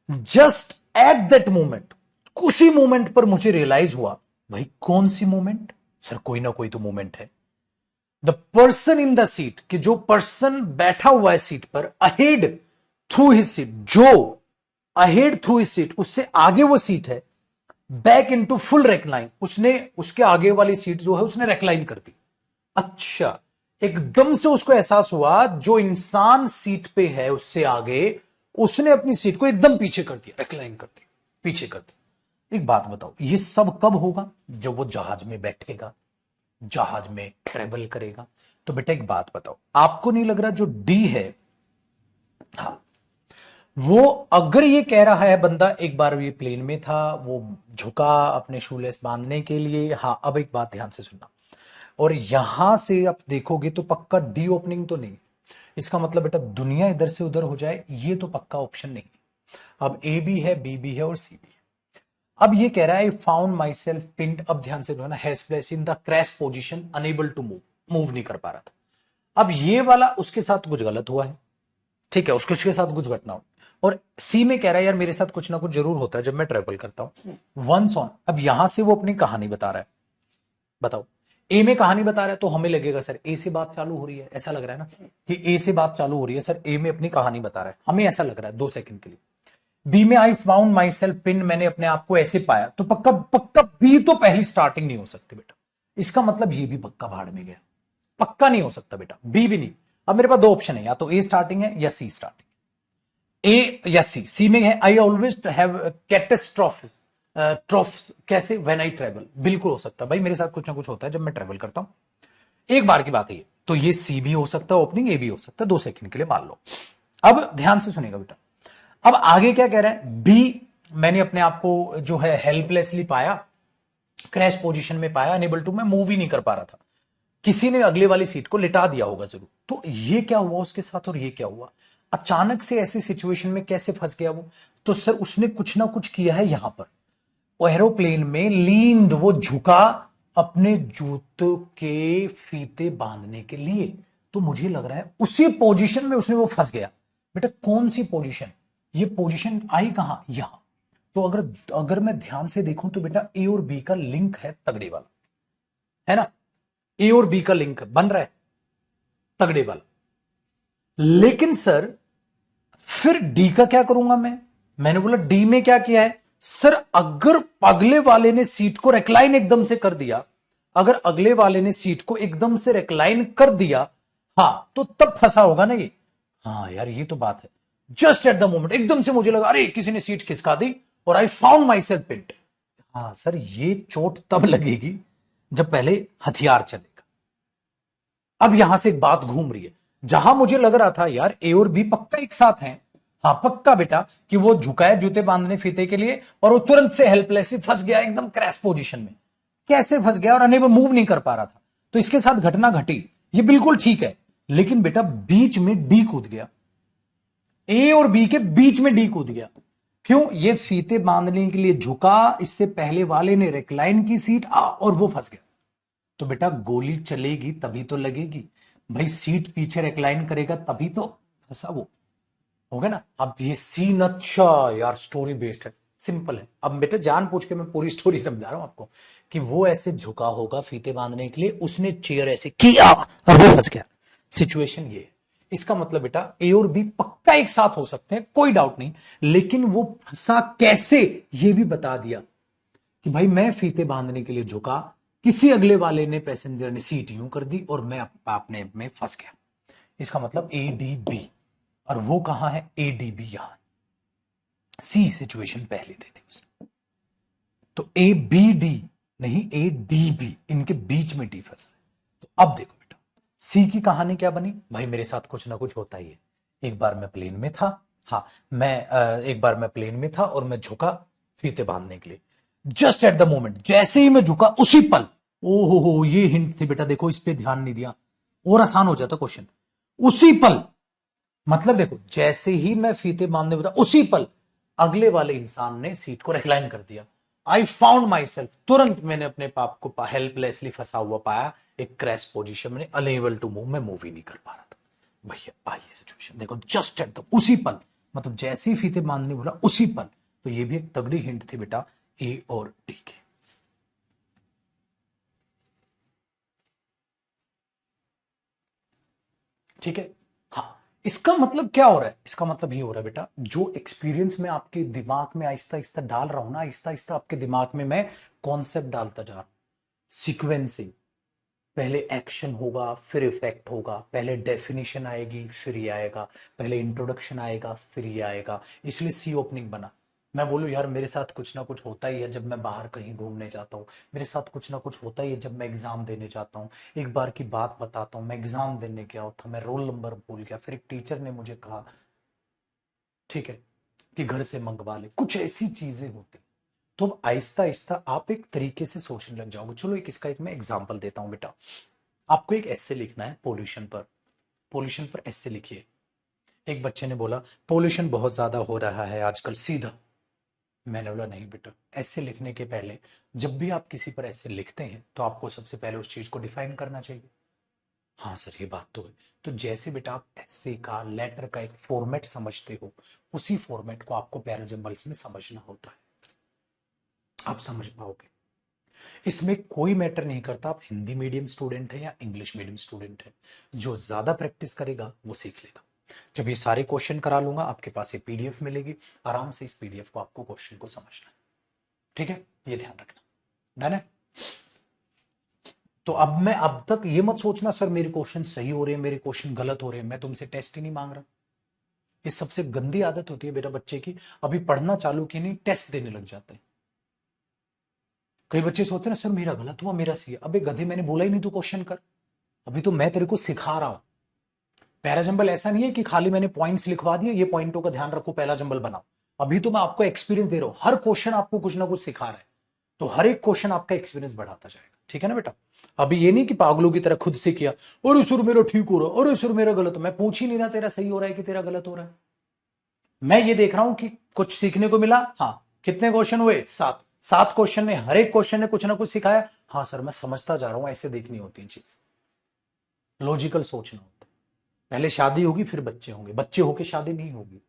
S1: जस्ट एट दैट मोमेंट, उसी मोमेंट पर मुझे रियलाइज हुआ, भाई कौन सी मोमेंट, सर कोई ना कोई तो मोमेंट है। The person in the seat, कि जो पर्सन बैठा हुआ है सीट पर, अहेड थ्रू हिज सीट, जो अहेड थ्रू हिज सीट, उससे आगे वो सीट है, बैक इनटू फुल रेक्लाइन, उसने उसके आगे वाली सीट जो है उसने रेक्लाइन कर दी। अच्छा, एकदम से उसको एहसास हुआ जो इंसान सीट पे है उससे आगे, उसने अपनी सीट को एकदम पीछे कर दिया, रेक्लाइन कर दी, पीछे कर दी। एक बात बताओ, ये सब कब होगा, जब वो जहाज में बैठेगा, जहाज में ट्रेवल करेगा। तो बेटा एक बात बताओ, आपको नहीं लग रहा जो डी है, हाँ, वो अगर ये कह रहा है बंदा एक बार ये प्लेन में था, वो झुका अपने शूलेस बांधने के लिए, हाँ, अब एक बात ध्यान से सुनना, और यहां से आप देखोगे तो पक्का डी ओपनिंग तो नहीं, इसका मतलब बेटा दुनिया इधर से उधर हो जाए, ये तो पक्का ऑप्शन नहीं है। अब ए भी है, बी भी है और सी भी है। अब ये कह रहा है आई फाउंड माई सेल्फ पिंड, अब ध्यान से ना, has place in the crash position, unable to move, move नहीं कर पा रहा था। अब ये वाला उसके साथ कुछ गलत हुआ है, ठीक है, उसके साथ कुछ घटना हो। और सी में कह रहा है यार मेरे साथ कुछ ना कुछ जरूर होता है जब मैं ट्रेवल करता हूं, वंस ऑन। अब यहां से वो अपनी कहानी बता रहा है, बताओ, ए में कहानी बता रहा है तो हमें लगेगा सर ए से बात चालू हो रही है, ऐसा लग रहा है ना कि ए से बात चालू हो रही है, सर ए में अपनी कहानी बता रहा है, हमें ऐसा लग रहा है 2 सेकंड के लिए। बी में आई फाउंड माई सेल्फ पिन, मैंने अपने आप को ऐसे पाया, तो पक्का पक्का बी तो पहली स्टार्टिंग नहीं हो सकती बेटा, इसका मतलब ये भी पक्का भाड़ में गया, पक्का नहीं हो सकता बेटा, बी भी नहीं। अब मेरे पास 2 ऑप्शन है, या तो ए स्टार्टिंग है या सी स्टार्टिंग, ए या सी। सी में है आई ऑलवेज हैव कैटेस्ट्रॉफिस, ट्रॉफ्स कैसे, व्हेन आई ट्रेवल, बिल्कुल हो सकता है भाई, मेरे साथ कुछ ना कुछ होता है जब मैं ट्रेवल करता हूं, एक बार की बात है ये, तो ये सी भी हो सकता है ओपनिंग, ए भी हो सकता है, 2 सेकंड के लिए मान लो। अब ध्यान से सुनेगा बेटा, अब आगे क्या कह रहा है, बी, मैंने अपने आप को जो है हेल्पलेसली पाया, क्रैश पोजीशन में पाया, अनेबल टू, मैं मूव ही नहीं कर पा रहा था, किसी ने अगले वाली सीट को लिटा दिया होगा जरूर। तो ये क्या हुआ उसके साथ और ये क्या हुआ, अचानक से ऐसी सिचुएशन में कैसे फंस गया वो, तो सर उसने कुछ ना कुछ किया है यहां पर, एरोप्लेन में लींद, वो झुका अपने जूतों के फीते बांधने के लिए, तो मुझे लग रहा है उसी पोजीशन में उसने वो फंस गया। बेटा कौन सी पोजीशन, ये पोजीशन आई कहां, यहां। तो अगर अगर मैं ध्यान से देखूं तो बेटा ए और बी का लिंक है तगड़े वाला, है ना, ए और बी का लिंक बन रहा है तगड़े वाला। लेकिन सर फिर डी का क्या करूंगा मैंने बोला डी में क्या किया है, सर अगर अगले वाले ने सीट को रेक्लाइन एकदम से कर दिया, अगर अगले वाले ने सीट को एकदम से रिक्लाइन कर दिया, हाँ, तो तब फंसा होगा ना ये। हाँ यार, ये तो बात है। जस्ट एट द मोमेंट एकदम से मुझे लगा अरे किसी ने सीट खिसका दी और I found myself pint. हाँ सर, ये चोट तब लगेगी जब पहले हथियार चलेगा। अब यहां से एक बात घूम रही है, जहां मुझे लग रहा था यार ए और बी पक्का एक साथ हैं, हाँ पक्का बेटा, कि वो झुकाए जूते बांधने फीते के लिए और वो तुरंत से हेल्पलेस फंस गया एकदम क्रैश पोजीशन में। कैसे फंस गया और अनेबल मूव नहीं कर पा रहा था, तो इसके साथ घटना घटी, ये बिल्कुल ठीक है। लेकिन बेटा बीच में डी कूद गया, ए और बी के बीच में डी कूद गया। क्यों? ये फीते बांधने के लिए झुका, इससे पहले वाले ने रिक्लाइन की सीट और वो फंस गया। तो बेटा गोली चलेगी तभी तो लगेगी भाई, सीट पीछे रिक्लाइन करेगा तभी तो फंसा वो, हो गया ना। अब ये सीन अच्छा यार स्टोरी बेस्ड है, सिंपल है। अब बेटा जान पूछ के मैं पूरी स्टोरी समझा रहा हूं आपको कि वो ऐसे झुका होगा फीते बांधने के लिए, उसने चेयर ऐसे किया और वो फंस गया। सिचुएशन ये है। इसका मतलब बेटा ए और बी पक्का एक साथ हो सकते हैं, कोई डाउट नहीं, लेकिन वो फंसा कैसे ये भी बता दिया कि भाई मैं फीते बांधने के लिए झुका, किसी अगले वाले ने पैसेंजर ने सीट यूं कर दी और मैं अपने में फंस गया। इसका मतलब ए डी बी, और वो कहां है? ए डी बी यहां। सी सिचुएशन पहले दे दी उसने, तो ए बी डी नहीं, ए डी बी, इनके बीच में डी फंसा है। तो अब देखो बेटा सी की कहानी क्या बनी, भाई मेरे साथ कुछ ना कुछ होता ही है। एक बार मैं प्लेन में था, हाँ एक बार मैं प्लेन में था और मैं झुका फीते बांधने के लिए। जस्ट एट द मोमेंट जैसे ही मैं झुका उसी पल, ओहो हो, ये हिंट थी बेटा, देखो इस पे ध्यान नहीं दिया और आसान हो जाता क्वेश्चन। उसी पल मतलब देखो, जैसे ही मैं फीते बांधने बता उसी पल अगले वाले इंसान ने सीट को रिक्लाइन कर दिया। आई फाउंड माई सेल्फ, तुरंत मैंने अपने पाप को हेल्पलेसली फंसा हुआ पाया एक क्रैश पोजीशन में, अनएबल टू मूव, मैं मूव ही नहीं कर पा रहा था। भैया आइए सिचुएशन देखो, जस्ट एट द उसी पल, मतलब जैसे ही फीते बांधने बोला उसी पल। तो ये भी एक तगड़ी हिंट थी बेटा ए और डी की। ठीक है, हाँ। इसका मतलब क्या हो रहा है? इसका मतलब ये हो रहा है बेटा, जो एक्सपीरियंस में आपके दिमाग में आहिस्ता आहिस्ता डाल रहा हूं ना, आहिस्ता आहिस्ता आपके दिमाग में मैं कॉन्सेप्ट डालता जा रहा हूं। सीक्वेंसिंग, पहले एक्शन होगा फिर इफेक्ट होगा, पहले डेफिनेशन आएगी फिर ये आएगा, पहले इंट्रोडक्शन आएगा फिर ये आएगा। इसलिए सी ओपनिंग बना। मैं बोलूं यार मेरे साथ कुछ ना कुछ होता ही है जब मैं बाहर कहीं घूमने जाता हूँ, मेरे साथ कुछ ना कुछ होता ही है जब मैं एग्जाम देने जाता हूँ। एक बार की बात बताता हूँ, मैं एग्जाम देने गया था, मैं रोल नंबर भूल गया, फिर एक टीचर ने मुझे कहा ठीक है कि घर से मंगवा ले, कुछ ऐसी चीजें होती। तो अब आहिस्ता आहिस्ता आप एक तरीके से सोचने लग जाओगे। चलो एक इसका एक मैं एग्जांपल देता हूं बेटा। आपको एक एस्से लिखना है पोल्यूशन पर, पोल्यूशन पर एस्से लिखिए। एक बच्चे ने बोला पोल्यूशन बहुत ज्यादा हो रहा है आजकल, सीधा। मैंने बोला नहीं बेटा, एस्से लिखने के पहले जब भी आप किसी पर एस्से लिखते हैं तो आपको सबसे पहले उस चीज को डिफाइन करना चाहिए। हाँ सर ये बात तो है। तो जैसे बेटा आप एस्से का लेटर का एक फॉर्मेट समझते हो, उसी फॉर्मेट को आपको पैराजम्बल्स में समझना होता है। आप समझ पाओगे। इसमें कोई मैटर नहीं करता आप हिंदी मीडियम स्टूडेंट है या इंग्लिश मीडियम स्टूडेंट है, जो ज्यादा प्रैक्टिस करेगा वो सीख लेगा। जब ये सारे क्वेश्चन करा लूंगा आपके पास ये पीडीएफ मिलेगी, आराम से इस पीडीएफ को आपको क्वेश्चन को समझना है। ठीक है, ये ध्यान रखना। डन है। तो अब मैं अब तक ये मत सोचना सर मेरे क्वेश्चन सही हो रहे हैं मेरे क्वेश्चन गलत हो रहे हैं, मैं तुमसे टेस्ट ही नहीं मांग रहा। ये सबसे गंदी आदत होती है बेटा बच्चे की, अभी पढ़ना चालू की नहीं टेस्ट देने लग जाते हैं। कई बच्चे सोचते हैं ना सर मेरा गलत हुआ मेरा सही है, अबे गधे मैंने बोला ही नहीं तू क्वेश्चन कर, अभी तो मैं तेरे को सिखा रहा हूं। पहला जंबल ऐसा नहीं है कि खाली मैंने पॉइंट्स लिखवा दिए, ये पॉइंटों का ध्यान रखो पहला जंबल बनाओ। अभी तो मैं आपको एक्सपीरियंस दे रहा हूं, हर क्वेश्चन आपको कुछ ना कुछ सिखा रहा है, तो हर एक क्वेश्चन आपका एक्सपीरियंस बढ़ाता जाएगा। ठीक है ना बेटा? अभी ये नहीं कि पागलों की तरह खुद से किया, अरे सर मेरा ठीक हो रहा है, अरे सर मेरा गलत, मैं पूछ ही नहीं रहा तेरा सही हो रहा है कि तेरा गलत हो रहा है। मैं ये देख रहा हूं कि कुछ सीखने को मिला। हाँ, कितने क्वेश्चन हुए? 7। 7 क्वेश्चन में हर एक क्वेश्चन ने कुछ ना कुछ सिखाया। हाँ सर मैं समझता जा रहा हूं, ऐसे देखनी होती है चीज, लॉजिकल सोचना होता है। पहले शादी होगी फिर बच्चे होंगे, बच्चे होके शादी नहीं होगी,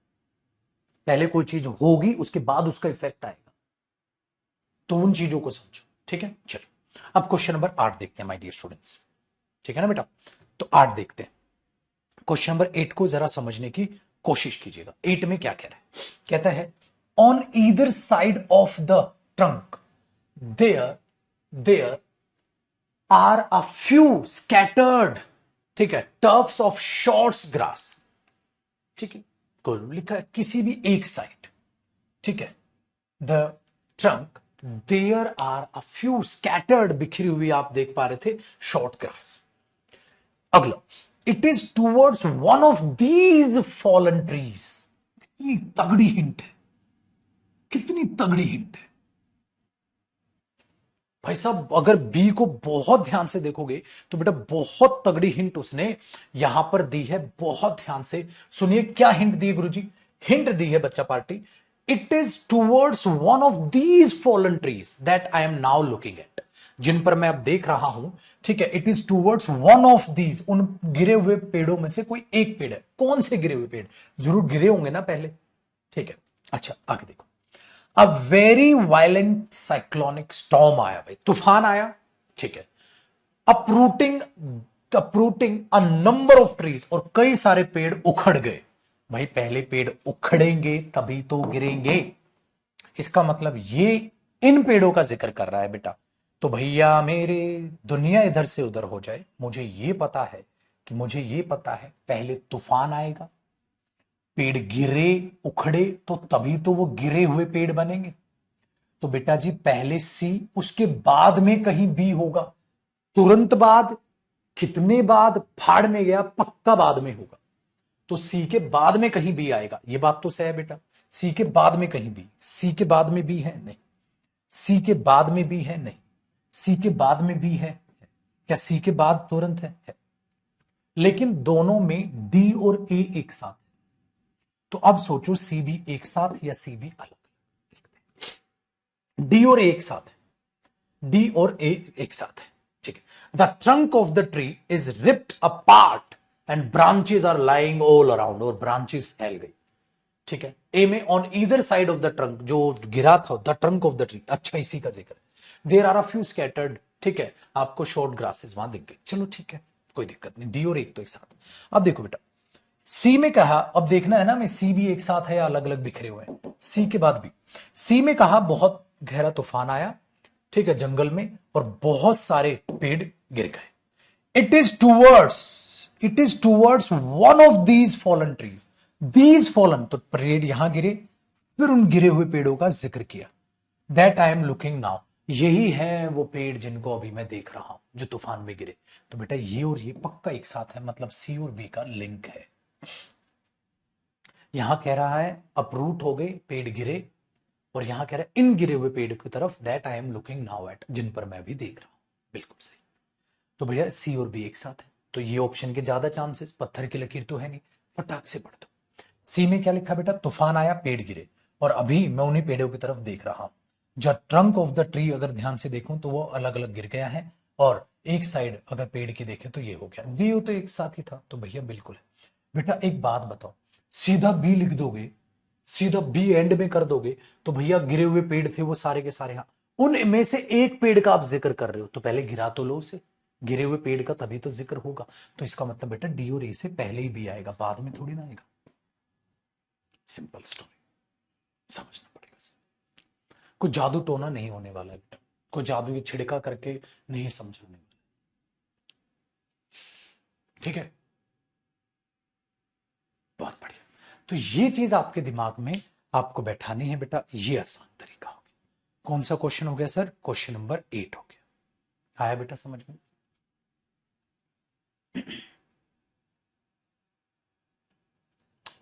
S1: पहले कोई चीज होगी उसके बाद उसका इफेक्ट आएगा। तो उन चीजों को समझो। ठीक है, चलो अब क्वेश्चन नंबर 8 देखते हैं माय डियर स्टूडेंट्स। ठीक है ना बेटा? तो 8 देखते हैं। क्वेश्चन नंबर 8 को जरा समझने की कोशिश कीजिएगा। 8 में क्या कह रहा है? कहता है on either side of the trunk there there are a few scattered, ठीक है, टर्फ्स ऑफ शॉर्ट्स ग्रास, ठीक है, को लिखा है किसी भी एक साइड, ठीक है, the trunk there are a few scattered, बिखरी हुई आप देख पा रहे थे शॉर्ट ग्रास। अगला, it is towards one of these fallen trees. कितनी तगड़ी हिंट है, कितनी तगड़ी हिंट है भाई साहब। अगर बी को बहुत ध्यान से देखोगे तो बेटा बहुत तगड़ी हिंट उसने यहां पर दी है, बहुत ध्यान से सुनिए। क्या हिंट दी है गुरुजी? हिंट दी है बच्चा party, it is towards one of these fallen trees that I am now looking at, जिन पर मैं अब देख रहा हूं, ठीक है। It is towards one of these, उन गिरे हुए पेड़ों में से कोई एक पेड़ है। कौन से गिरे हुए पेड़? जरूर गिरे होंगे ना पहले, ठीक है। अच्छा आगे देखो, a very violent cyclonic storm आया भाई, तूफान आया, ठीक है। Uprooting uprooting a number of trees, और कई सारे पेड़ उखड़ गए। भाई पहले पेड़ उखड़ेंगे तभी तो गिरेंगे, इसका मतलब ये इन पेड़ों का जिक्र कर रहा है बेटा। तो भैया मेरे दुनिया इधर से उधर हो जाए, मुझे ये पता है कि मुझे ये पता है पहले तूफान आएगा, पेड़ गिरे उखड़े तो तभी तो वो गिरे हुए पेड़ बनेंगे। तो बेटा जी पहले सी, उसके बाद में कहीं बी होगा, तुरंत बाद, कितने बाद, फाड़ में गया, पक्का बाद में होगा। तो सी के बाद में कहीं बी आएगा, ये बात तो सही है बेटा। सी के बाद में कहीं बी, सी के बाद में बी है नहीं, सी के बाद में बी है नहीं, सी के बाद में बी है क्या? सी के बाद तुरंत है। लेकिन दोनों में डी और ए एक साथ है। तो अब सोचो सी बी एक साथ या सी बी अलग। डी और ए एक साथ है, डी और ए एक साथ है, ठीक है। The trunk of the tree is ripped apart and branches are lying all around, और ब्रांचेस फैल गई, ठीक है। ए में on either side of the trunk, जो गिरा था the trunk of the tree, अच्छा इसी का जिक्र है। There are a few scattered, ठीक है, आपको शॉर्ट ग्रासेस वहां दिख गए, चलो ठीक है, कोई दिक्कत नहीं, डी और एक तो एक साथ। अब देखो बेटा, सी में कहा, अब देखना है ना मैं सी भी एक साथ है या अलग अलग बिखरे हुए हैं, सी के बाद भी। सी में कहा बहुत गहरा तूफान आया, ठीक है, जंगल में, और बहुत सारे पेड़ गिर गए। It is towards one of these fallen trees, these fallen, तो पेड़ यहां गिरे, फिर उन गिरे हुए पेड़ों का जिक्र किया, that I am looking now, यही है वो पेड़ जिनको अभी मैं देख रहा हूं जो तूफान में गिरे। तो बेटा ये और ये पक्का एक साथ है, मतलब सी और बी का लिंक है। यहां कह रहा है अपरूट हो गए, पेड़ गिरे, और यहां कह रहा है इन गिरे हुए पेड़ की तरफ, that I am looking now at, जिन पर मैं भी देख रहा हूं। बिल्कुल सही। तो भैया सी और बी एक साथ है, तो ये ऑप्शन के ज्यादा चांसेस, पत्थर की लकीर तो है नहीं, फटाक से पढ़ दो। सी में क्या लिखा बेटा? तूफान आया, पेड़ गिरे, और अभी मैं उन्हीं पेड़ों की तरफ देख रहा हूं। जो ट्रंक ऑफ द ट्री अगर ध्यान से देखूं तो वो अलग अलग गिर गया है, और एक साइड अगर पेड़ की देखें तो ये हो गया, डी तो एक साथ ही था, तो भैया बिल्कुल है। बेटा एक बात बताओ, सीधा बी लिख दोगे, सीधा बी एंड में कर दोगे, तो भैया गिरे हुए पेड़ थे वो सारे के सारे, हाँ, उनमें से एक पेड़ का आप जिक्र कर रहे हो, तो पहले गिरा तो लो उसे, गिरे हुए पेड़ का तभी तो जिक्र होगा। तो इसका मतलब बेटा डी और ए से पहले ही बी आएगा, बाद में थोड़ी ना आएगा। सिंपल स्टोरी, समझना पड़ेगा सर। कोई जादू टोना नहीं होने वाला है बेटा, कोई जादू की छिड़का करके नहीं समझाने वाला, ठीक है। बहुत बढ़िया। तो ये चीज आपके दिमाग में आपको बैठानी है बेटा, ये आसान तरीका हो गया। कौन सा क्वेश्चन हो गया सर? क्वेश्चन नंबर 8 हो गया। आया बेटा समझ में?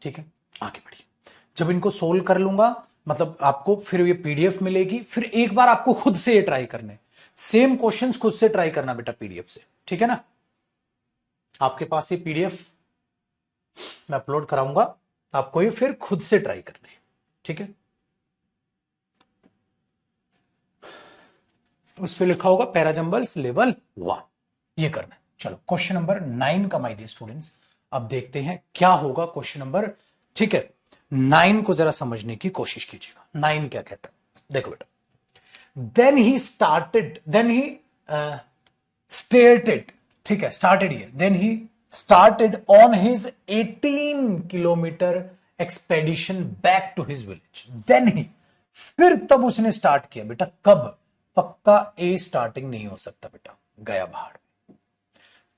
S1: ठीक है, आगे बढ़िए। जब इनको सोल्व कर लूंगा, मतलब आपको फिर ये पीडीएफ मिलेगी, फिर एक बार आपको खुद से ये ट्राई करने, सेम क्वेश्चंस खुद से ट्राई करना बेटा पीडीएफ से, ठीक है ना। आपके पास ये पीडीएफ मैं अपलोड कराऊंगा, आपको ये फिर खुद से ट्राई करने, ठीक है। उस पर लिखा होगा पैराजंबल्स लेवल 1, ये करना है। चलो क्वेश्चन नंबर 9 का माय डियर स्टूडेंट्स, अब देखते हैं क्या होगा क्वेश्चन नंबर, ठीक है। 9 को जरा समझने की कोशिश कीजिएगा। 9 क्या कहता है, देखो बेटा, देन ही स्टेटेड, ठीक है, स्टार्टेड ये, then he started on his 18 kilometre expedition back to his village, then he, फिर तब उसने स्टार्ट किया बेटा, कब? पक्का ए स्टार्टिंग नहीं हो सकता बेटा, गया भाड़ में।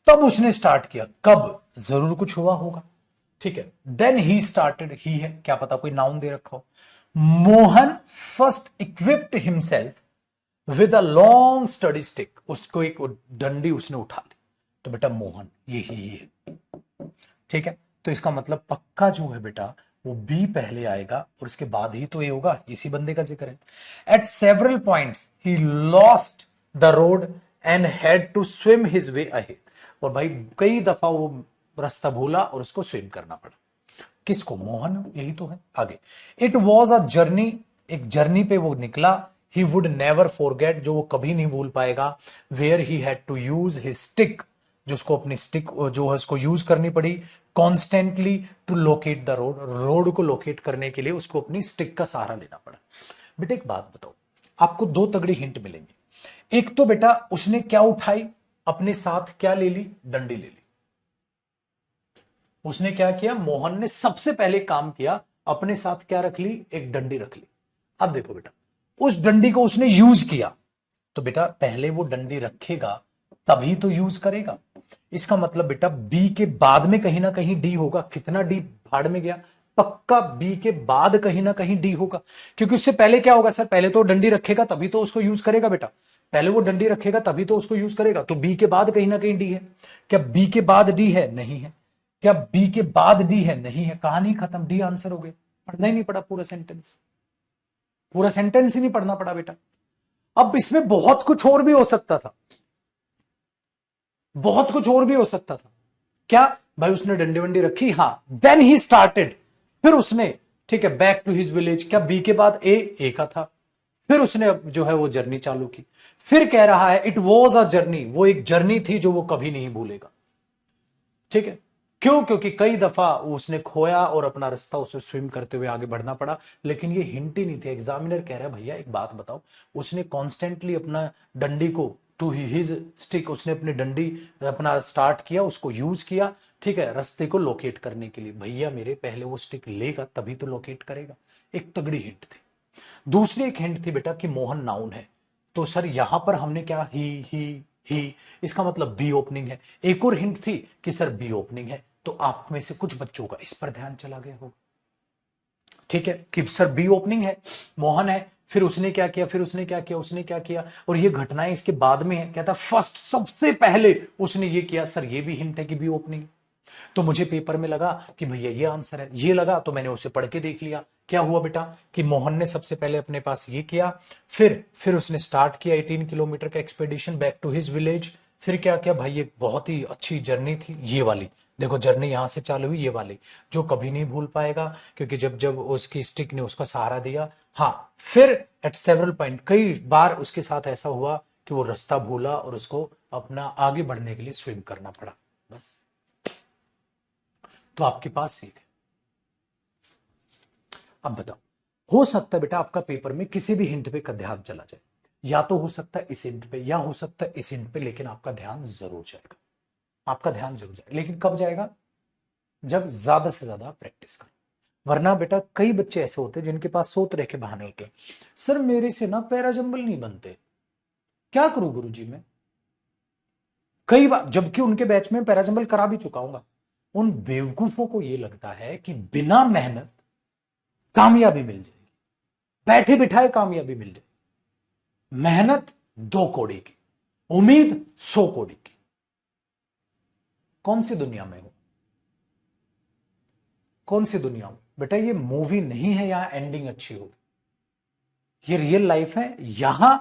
S1: तब उसने स्टार्ट किया, कब, जरूर कुछ हुआ होगा, ठीक है। देन ही स्टार्टेड, ही है, क्या पता कोई नाउन दे रखा हो। Mohan first equipped himself with a long study stick, उसको एक डंडी उसने उठा ली, तो बेटा मोहन ये ही है, ठीक है। तो इसका मतलब पक्का जो है बेटा वो बी पहले आएगा और उसके बाद ही तो ये होगा, इसी बंदे का जिक्र है। At several points he lost the road and had to swim his way ahead, और भाई कई दफा वो रास्ता भूला और उसको स्विम करना पड़ा। किसको, मोहन, यही तो है। आगे, इट वॉज अ जर्नी, एक जर्नी पे वो निकला, ही वुड नेवर फॉरगेट, जो वो कभी नहीं भूल पाएगा, where he had to use his stick, जो उसको अपनी स्टिक जो है उसको यूज करनी पड़ी, constantly to locate the road, road को लोकेट करने के लिए उसको अपनी स्टिक का सहारा लेना पड़ा। बेटा एक बात बताओ, आपको दो तगड़ी हिंट मिलेंगे। एक तो बेटा उसने क्या उठाई, अपने साथ क्या ले ली, डंडी ले ली। उसने क्या किया, मोहन ने सबसे पहले काम किया, अपने साथ क्या रख ली, एक डंडी रख ली। अब देखो बेटा, उस डंडी को उसने यूज किया, तो बेटा पहले वो डंडी रखेगा तभी तो यूज करेगा। इसका मतलब बेटा बी के बाद में कहीं ना कहीं डी होगा। कितना डी भाड़ में गया, पक्का बी के बाद कहीं ना कहीं डी होगा, क्योंकि उससे पहले क्या होगा सर, पहले तो डंडी रखेगा तभी तो उसको यूज करेगा बेटा, पहले वो डंडी रखेगा तभी तो उसको यूज करेगा। तो बी के बाद कहीं ना कहीं डी है। क्या बी के बाद डी है, नहीं है। क्या बी के बाद डी है, नहीं है। कहानी खत्म, डी आंसर हो गया। पढ़ना ही नहीं पड़ा पूरा सेंटेंस, पूरा सेंटेंस ही नहीं पढ़ना पड़ा बेटा। अब इसमें बहुत कुछ और भी हो सकता था, बहुत कुछ और भी हो सकता था। क्या भाई, उसने डंडी वंडी रखी, हाँ, देन ही स्टार्टेड, फिर उसने, ठीक है, बैक टू हिज विलेज। क्या बी के बाद ए का था, फिर उसने जो है वो जर्नी चालू की। फिर कह रहा है इट वॉज अ जर्नी, वो एक जर्नी थी जो वो कभी नहीं भूलेगा, ठीक है। क्यों, क्योंकि कई दफा उसने खोया और अपना रास्ता उसे स्विम करते हुए आगे बढ़ना पड़ा। लेकिन ये हिंट ही नहीं थे। एग्जामिनर कह रहा है भैया एक बात बताओ, उसने कॉन्स्टेंटली अपना डंडी को टू हिज स्टिक, उसने अपनी डंडी अपना स्टार्ट किया, उसको यूज किया, ठीक है, रास्ते को लोकेट करने के लिए। भैया मेरे पहले वो स्टिक लेगा तभी तो लोकेट करेगा। एक तगड़ी हिंट थी। दूसरी एक हिंट थी बेटा कि मोहन नाउन है, तो सर यहां पर हमने क्या, ही, इसका मतलब बी ओपनिंग है। एक और हिंट थी कि सर बी ओपनिंग है, तो आप में से कुछ बच्चों का इस पर ध्यान चला गया होगा, ठीक है, कि सर बी ओपनिंग है, मोहन है, फिर उसने क्या किया, फिर उसने क्या किया, उसने क्या किया, और ये घटनाएं इसके बाद में है। कहता फर्स्ट, सबसे पहले उसने ये किया। सर ये भी हिंट है कि बी ओपनिंग। तो मुझे पेपर में लगा कि भैया ये आंसर है, ये लगा तो मैंने उसे पढ़ के देख लिया। क्या हुआ बेटा कि मोहन ने सबसे पहले अपने पास ये किया, फिर उसने स्टार्ट किया 18 किलोमीटर का expedition back to his village. फिर क्या किया भाई, एक बहुत ही अच्छी जर्नी थी ये वाली, देखो जर्नी यहां से चालू हुई, ये वाली जो कभी नहीं भूल पाएगा, क्योंकि जब जब उसकी स्टिक ने उसका सहारा दिया। हाँ, फिर एट सेवरल पॉइंट, कई बार उसके साथ ऐसा हुआ कि वो रास्ता भूला और उसको अपना आगे बढ़ने के लिए स्विम करना पड़ा। बस, तो आपके पास सीख है। अब बताओ, हो सकता है बेटा आपका पेपर में किसी भी हिंट पे का ध्यान चला जाए, या तो हो सकता है इस हिंट पे, या हो सकता है इस हिंट पे, लेकिन आपका ध्यान जरूर जाएगा, आपका ध्यान जरूर जाएगा। लेकिन कब जाएगा, जब ज्यादा से ज्यादा प्रैक्टिस करो। वरना बेटा कई बच्चे ऐसे होते हैं जिनके पास 100 तरह के बहाने होते हैं। सर मेरे से ना पैराजंबल नहीं बनते, क्या करूं गुरुजी मैं। कई बार, जबकि उनके बैच में पैराजंबल करा भी चुका हूं। उन बेवकूफों को यह लगता है कि बिना मेहनत कामयाबी मिल जाएगी, बैठे बिठाए कामयाबी मिल जाएगी। मेहनत 2 कौड़ी की, उम्मीद 100 कौड़ी की। कौन सी दुनिया में हो, कौन सी दुनिया में बेटा, ये मूवी नहीं है यहां एंडिंग अच्छी होगी, ये रियल लाइफ है। यहां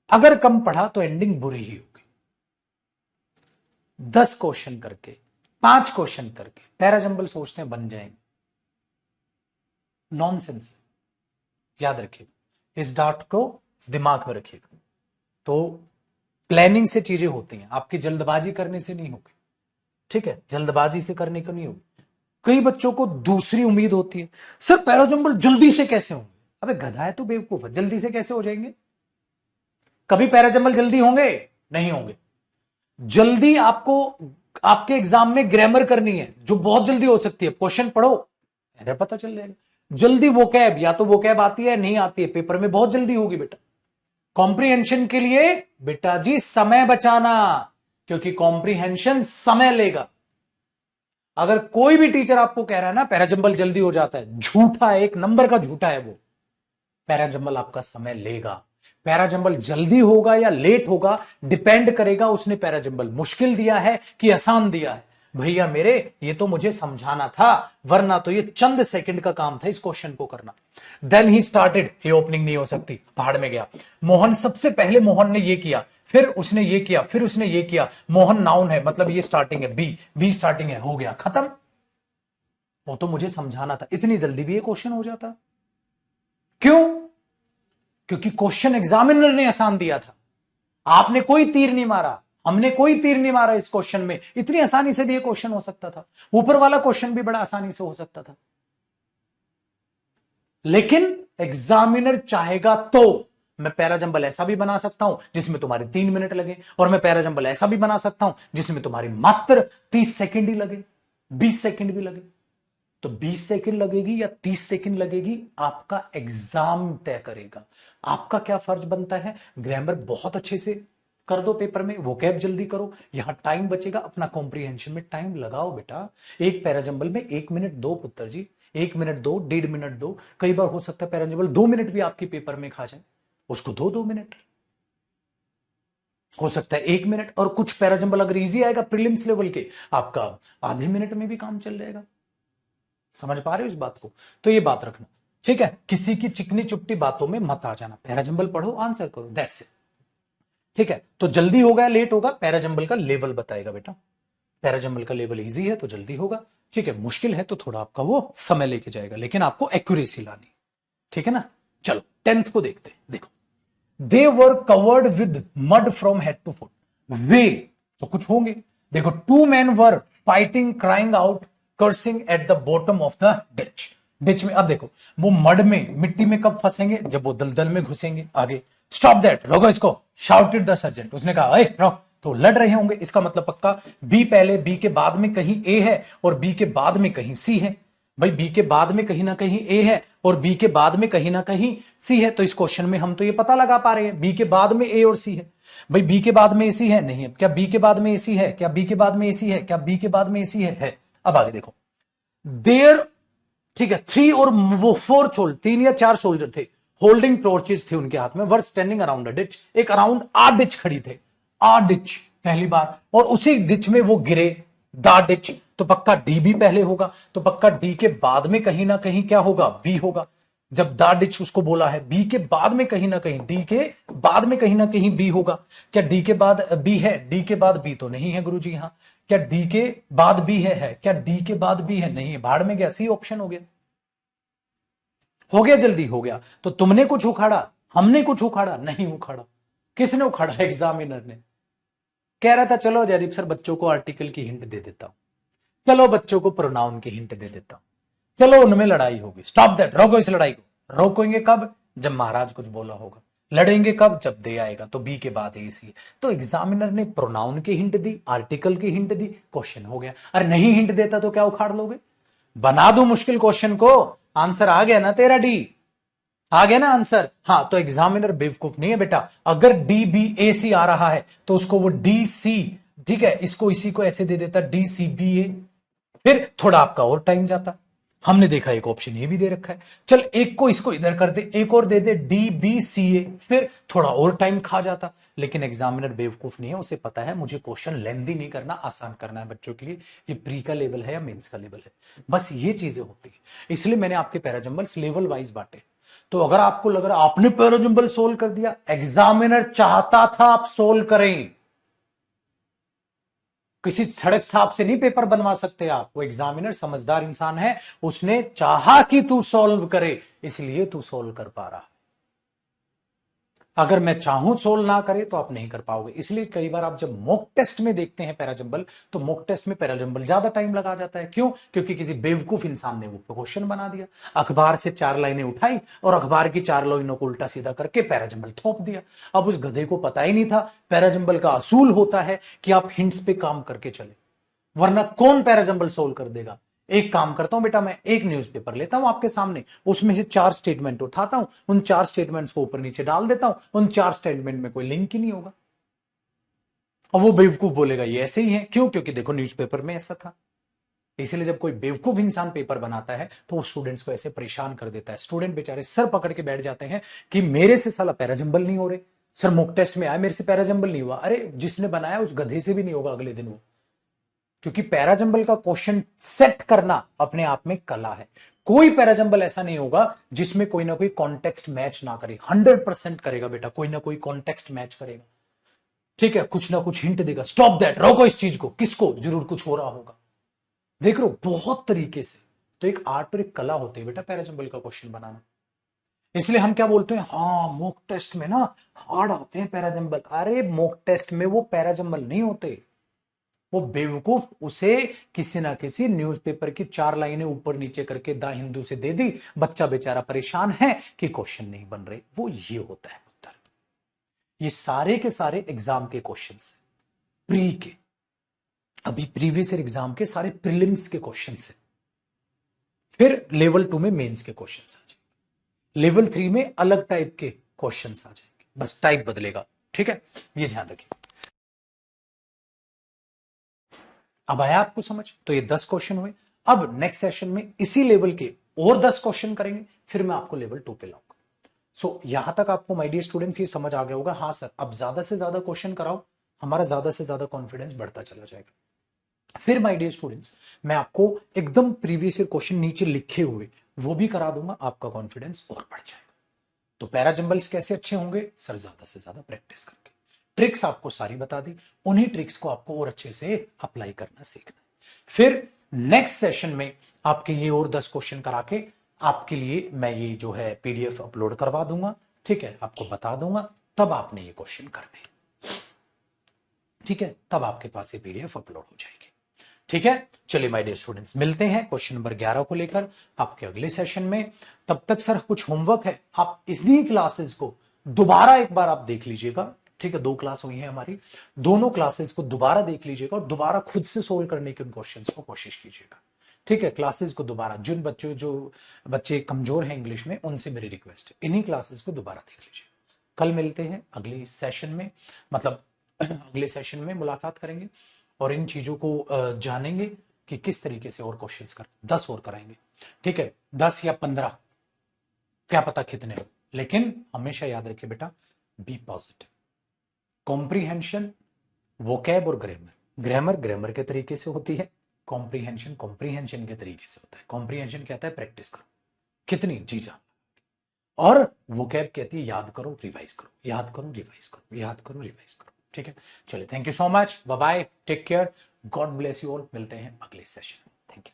S1: अगर कम पढ़ा तो एंडिंग बुरी ही होगी। 10 क्वेश्चन करके, 5 क्वेश्चन करके पैराजंबल सोचते हैं बन जाएंगे, नॉनसेंस। याद रखिएगा, इस डाट को दिमाग में रखिएगा। तो प्लानिंग से चीजें होती हैं, आपकी जल्दबाजी करने से नहीं होगी, ठीक है, जल्दबाजी से करने को नहीं होगी। कई बच्चों को दूसरी उम्मीद होती है, सर पैराजंबल जल्दी से कैसे होंगे। अबे गधा है तो बेवकूफ है, जल्दी से कैसे हो जाएंगे। कभी पैराजंबल जल्दी होंगे, नहीं होंगे। जल्दी आपको आपके एग्जाम में ग्रामर करनी है, जो बहुत जल्दी हो सकती है। क्वेश्चन पढ़ो, अरे पता चल जाएगा। जल्दी वोकैब, या तो वोकैब आती है नहीं आती है, पेपर में बहुत जल्दी होगी बेटा। कॉम्प्रिहेंशन के लिए बेटा जी समय बचाना, क्योंकि कॉम्प्रिहेंशन समय लेगा। अगर कोई भी टीचर आपको कह रहा है ना पैराजंबल जल्दी हो जाता है, झूठा है, एक नंबर का झूठा है वो। पैराजंबल आपका समय लेगा। पैराजंबल जल्दी होगा या लेट होगा डिपेंड करेगा उसने पैराजंबल मुश्किल दिया है कि आसान दिया है। भैया मेरे, ये तो मुझे समझाना था, वरना तो ये चंद सेकंड का काम था इस क्वेश्चन को करना। देन ही स्टार्टेड, ये ओपनिंग नहीं हो सकती, पहाड़ में गया। मोहन, सबसे पहले मोहन ने ये किया, फिर उसने ये किया, फिर उसने ये किया। मोहन नाउन है, मतलब ये स्टार्टिंग है, बी स्टार्टिंग है, हो गया, खत्म। वो तो मुझे समझाना था, इतनी जल्दी भी ये क्वेश्चन हो जाता। क्यों? क्योंकि क्वेश्चन एग्जामिनर ने आसान दिया था। आपने कोई तीर नहीं मारा, हमने कोई तीर नहीं मारा इस क्वेश्चन में। इतनी आसानी से भी ये क्वेश्चन हो सकता था। ऊपर वाला क्वेश्चन भी बड़ा आसानी से हो सकता था, लेकिन एग्जामिनर चाहेगा तो मैं पैराजंबल ऐसा भी बना सकता हूं जिसमें तुम्हारे 3 मिनट लगे, और मैं पैराजंबल ऐसा भी बना सकता हूं जिसमें तुम्हारी मात्र 30 सेकंड ही लगे, 20 सेकंड भी लगे। तो 20 सेकंड लगेगी या 30 सेकंड लगेगी, आपका एग्जाम तय करेगा। आपका क्या फर्ज बनता है, ग्रामर बहुत अच्छे से कर दो पेपर में, वो कैब जल्दी करो, यहां टाइम बचेगा, अपना कॉम्प्रिहेंशन में टाइम लगाओ बेटा। एक पैराजंबल में 1 मिनट दो पुत्र जी, 1 मिनट दो, 1.5 मिनट दो। कई बार हो सकता है पैराजंबल 2 मिनट भी आपके पेपर में खा जाए, उसको 2 मिनट। हो सकता है 1 मिनट, और कुछ पैराजंबल अगर इजी आएगा प्रीलिम्स लेवल के, आपका आधे मिनट में भी काम चल जाएगा। समझ पा रहे हो इस बात को? तो ये बात रखना, ठीक है? किसी की चिकनी चुपटी बातों में मत आ जाना। पैराजंबल पढ़ो, आंसर करो, दैट्स इट। ठीक है? तो जल्दी होगा या लेट होगा, पैराजंबल का लेवल बताएगा बेटा। पैराजंबल का लेवल इजी है तो जल्दी होगा, ठीक है? मुश्किल है तो थोड़ा आपका वो समय लेके जाएगा, लेकिन आपको एक्यूरेसी लानी, ठीक है ना? चलो 10th को देखते हैं। देखो, they were covered with mud from head to foot. वे तो कुछ होंगे। देखो, 2 men were fighting, crying out, cursing at the bottom of the ditch. Ditch में, अब देखो, वो मड में, मिट्टी में कब फंसेंगे, जब वो दलदल में घुसेंगे। आगे, स्टॉप दैट, रोको इसको, शाउटेड द सर्जेंट। उसने कहा, ए रोक। तो लड़ रहे होंगे, इसका मतलब पक्का बी पहले, बी के बाद में कहीं ए है, और बी के बाद में कहीं सी है। भाई बी के बाद में कहीं ना कहीं ए है, और बी के बाद में कहीं ना कहीं सी है। तो इस क्वेश्चन में हम तो ये पता लगा पा रहे हैं बी के बाद में ए और सी है। भाई बी के बाद में ए सी है, नहीं है। क्या बी के बाद में ए सी है? क्या बी के बाद में ए सी है? क्या बी के बाद में ए सी है? अब आगे देखो, देयर, ठीक है, 3 और 4 सोल्जर, 3 या 4 सोल्जर थे, होल्डिंग टॉर्चेस थे उनके हाथ में, were standing around a ditch. एक अराउंड आ डिच खड़ी थे, आ डिच पहली बार, और उसी डिच में वो गिरे, दा डिच। तो पक्का डी भी पहले होगा, तो पक्का डी के बाद में कहीं ना कहीं क्या होगा, बी होगा। जब दा डिच उसको बोला है, बी के बाद में कहीं ना कहीं, डी के बाद में कहीं ना कहीं बी होगा। क्या डी के बाद बी है? डी के बाद बी तो नहीं है गुरुजी। हाँ, क्या डी के बाद बी है? क्या डी के बाद बी है? नहीं है, भाड़ में गया, सी ऑप्शन हो गया। हो गया, जल्दी हो गया। तो तुमने कुछ उखाड़ा, हमने कुछ उखाड़ा? नहीं उखाड़ा। किसने उखाड़ा? एग्जामिनर ने। कह रहा था चलो जयदीप सर बच्चों को आर्टिकल की हिंट दे देता हूं, चलो बच्चों को प्रोनाउन की हिंट दे देता हूं, चलो उनमें लड़ाई होगी। स्टॉप दैट, रोको इस लड़ाई को। रोकेंगे कब? जब महाराज कुछ बोला होगा। लड़ेंगे कब? जब दे आएगा। तो बी के बाद ए सी है। तो एग्जामिनर ने प्रोनाउन की हिंट दी, आर्टिकल की हिंट दी, क्वेश्चन हो गया। अरे नहीं हिंट देता तो क्या उखाड़ लोगे? बना दो मुश्किल क्वेश्चन को, आंसर आ गया ना तेरा डी, आ गया ना आंसर। हाँ, तो एग्जामिनर बेवकूफ नहीं है बेटा। अगर डी बी ए सी आ रहा है तो उसको वो डी सी, ठीक है, इसको इसी को ऐसे दे देता, डी सी बी ए, फिर थोड़ा आपका और टाइम जाता। हमने देखा एक ऑप्शन ये भी दे रखा है, चल एक को इसको इधर कर दे, एक और दे दे डी बी सी ए, फिर थोड़ा और टाइम खा जाता। लेकिन एग्जामिनर बेवकूफ नहीं है, उसे पता है मुझे क्वेश्चन लेंदी नहीं करना, आसान करना है बच्चों के लिए। ये प्री का लेवल है या मेंस का लेवल है, बस ये चीजें होती है। इसलिए मैंने आपके पैराजंबल्स लेवल वाइज बांटे। तो अगर आपको लग रहा आपने पैराजंबल सोल्व कर दिया, एग्जामिनर चाहता था आप सोल्व करें। किसी सड़क साहब से नहीं पेपर बनवा सकते आप, वो एग्जामिनर समझदार इंसान है, उसने चाहा कि तू सॉल्व करे, इसलिए तू सॉल्व कर पा रहा है। अगर मैं चाहूं सोल्व ना करे तो आप नहीं कर पाओगे। इसलिए कई बार आप जब मॉक टेस्ट में देखते हैं पैराजंबल, तो मॉक टेस्ट में पैराजंबल ज्यादा टाइम लगा जाता है। क्यों? क्योंकि किसी बेवकूफ इंसान ने वो क्वेश्चन बना दिया, अखबार से 4 लाइनें उठाई और अखबार की 4 लाइनों को उल्टा सीधा करके पैराजंबल थोप दिया। अब उस गधे को पता ही नहीं था पैराजंबल का असूल होता है कि आप हिंट्स पे काम करके चले, वरना कौन पैराजंबल सोल्व कर देगा? एक काम करता हूं बेटा, मैं एक न्यूज़पेपर लेता हूं आपके सामने, उसमें से 4 स्टेटमेंट उठाता हूं, उन 4 स्टेटमेंट्स को ऊपर नीचे डाल देता हूं, उन 4 स्टेटमेंट में कोई लिंक ही नहीं होगा। और वो बेवकूफ बोलेगा ये ऐसे ही है, क्यों? क्योंकि देखो न्यूज़पेपर में ऐसा था। इसलिए जब कोई बेवकूफ इंसान पेपर बनाता है तो वो स्टूडेंट्स को ऐसे परेशान कर देता है। स्टूडेंट बेचारे सर पकड़ के बैठ जाते हैं कि मेरे से साला पैराजंबल नहीं हो रहे, सर मॉक टेस्ट में आया मेरे से पैराजंबल नहीं हुआ। अरे जिसने बनाया उस गधे से भी नहीं होगा अगले दिन वो, क्योंकि पैराजंबल का क्वेश्चन सेट करना अपने आप में कला है। कोई पैराजंबल ऐसा नहीं होगा जिसमें कोई ना कोई कॉन्टेक्स्ट मैच ना करे, 100% करेगा बेटा, कोई ना कोई कॉन्टेक्स्ट मैच करेगा। ठीक है, कुछ ना कुछ हिंट देगा, स्टॉप दैट, रोको इस चीज को, किसको? जरूर कुछ हो रहा होगा। देख रहे हो, बहुत तरीके से। तो एक आर्ट और एक कला होती है बेटा पैराजंबल का क्वेश्चन बनाना। इसलिए हम क्या बोलते हैं, हाँ मॉक टेस्ट में ना हार्ड आते हैं पैराजंबल। अरे मॉक टेस्ट में वो पैराजंबल नहीं होते, वो बेवकूफ उसे किसी ना किसी न्यूज़पेपर की 4 लाइनें ऊपर नीचे करके द हिंदू से दे दी, बच्चा बेचारा परेशान है कि क्वेश्चन नहीं बन रहे। वो ये होता है उत्तर। ये सारे के सारे एग्जाम के क्वेश्चंस हैं, प्री के, अभी प्रीवियस ईयर एग्जाम के सारे प्रीलिम्स के क्वेश्चंस हैं। फिर लेवल 2 में मेंस के क्वेश्चंस आ जाएंगे, लेवल 3 में अलग टाइप के क्वेश्चंस आ जाएंगे, बस टाइप बदलेगा। ठीक है, ये ध्यान रखिए। अब आया आपको समझ? तो ये 10 क्वेश्चन हुए। अब नेक्स्ट सेशन में इसी लेवल के और 10 क्वेश्चन करेंगे, फिर मैं आपको लेवल 2 पे लाऊंगा। सो यहां तक आपको माय डियर स्टूडेंट्स ये समझ आ गया होगा, हाँ सर अब ज्यादा से ज्यादा क्वेश्चन कराओ, हमारा ज्यादा से ज्यादा कॉन्फिडेंस बढ़ता चला जाएगा। फिर माय डियर स्टूडेंट्स मैं आपको एकदम प्रीवियस ईयर क्वेश्चन नीचे लिखे हुए वो भी करा दूंगा, आपका कॉन्फिडेंस और बढ़ जाएगा। तो पैराजंबल्स कैसे अच्छे होंगे सर? ज्यादा से ज्यादा प्रैक्टिस करके। ट्रिक्स आपको सारी बता दी, उन्हीं ट्रिक्स को आपको और अच्छे से अप्लाई करना सीखना है। फिर नेक्स्ट सेशन में आपके ये और 10 क्वेश्चन करा के आपके लिए मैं ये जो है पीडीएफ अपलोड करवा दूंगा। ठीक है, आपको बता दूंगा, तब आपने ये क्वेश्चन करने। ठीक है, तब आपके पास ये पीडीएफ अपलोड हो जाएगी। ठीक है, चलिए माय डियर स्टूडेंट्स मिलते हैं क्वेश्चन नंबर 11 को लेकर आपके अगले सेशन में। तब तक सर कुछ होमवर्क है, आप इन्हीं क्लासेस को दोबारा एक बार आप देख लीजिएगा। ठीक है, 2 क्लास हुई है हमारी, दोनों क्लासेस को दोबारा देख लीजिएगा और दोबारा खुद से सोल्व करने के उन क्वेश्चंस को कोशिश कीजिएगा। ठीक है, क्लासेस को दोबारा, जिन बच्चों जो बच्चे कमजोर हैं इंग्लिश में उनसे मेरी रिक्वेस्ट है इन्हीं क्लासेस को दोबारा देख लीजिए। कल मिलते हैं अगले सेशन में, मतलब अगले सेशन में मुलाकात करेंगे और इन चीजों को जानेंगे कि किस तरीके से और क्वेश्चंस कर 10 और कराएंगे। ठीक है, 10 या 15 क्या पता कितने हो, लेकिन हमेशा याद रखिए बेटा, बी पॉजिटिव। कॉम्प्रीहेंशन वोकैब और ग्रामर, ग्रामर ग्रामर के तरीके से होती है, कॉम्प्रीहेंशन कॉम्प्रीहेंशन के तरीके से होता है। कॉम्प्रीहेंशन कहता है प्रैक्टिस करो, कितनी जी जान, और वोकैब कहती है याद करो रिवाइज करो, याद करो रिवाइज करो, याद करो रिवाइज करो। ठीक है, चलिए thank you so much, bye bye, take care, God bless you all. मिलते हैं अगले सेशन में, थैंक यू।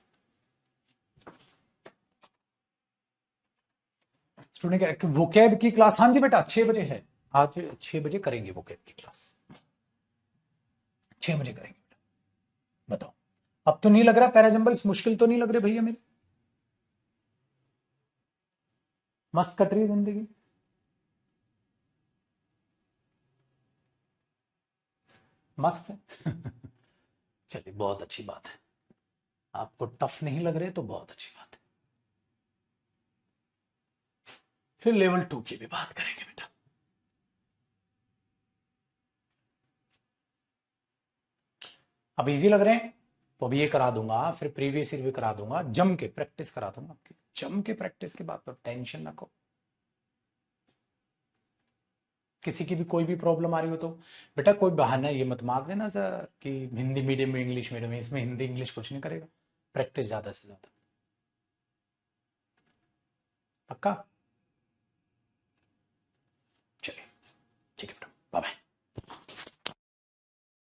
S1: स्टूडेंट वोकैब की क्लास, हाँ जी बेटा 6 बजे है, आज 6 बजे करेंगे वोकैब की क्लास, 6 बजे करेंगे बेटा। बताओ, अब तो नहीं लग रहा पैराजंबल्स मुश्किल तो नहीं लग रहे भैया मेरे? मस्त कट रही है जिंदगी। मस्त है चलिए बहुत अच्छी बात है, आपको टफ नहीं लग रहे तो बहुत अच्छी बात है। फिर लेवल 2 की भी बात करेंगे बेटा। अब इजी लग रहे हैं तो अभी ये करा दूंगा, फिर प्रीवियस ईयर भी करा दूंगा, जम के प्रैक्टिस करा दूंगा आपकी, जम के प्रैक्टिस के बाद तो टेंशन ना को। किसी की भी कोई भी प्रॉब्लम आ रही हो तो बेटा कोई बहाना ये मत मार देना सर कि हिंदी मीडियम में इंग्लिश मीडियम में, इसमें हिंदी इंग्लिश कुछ नहीं करेगा, प्रैक्टिस ज्यादा से ज्यादा। पक्का?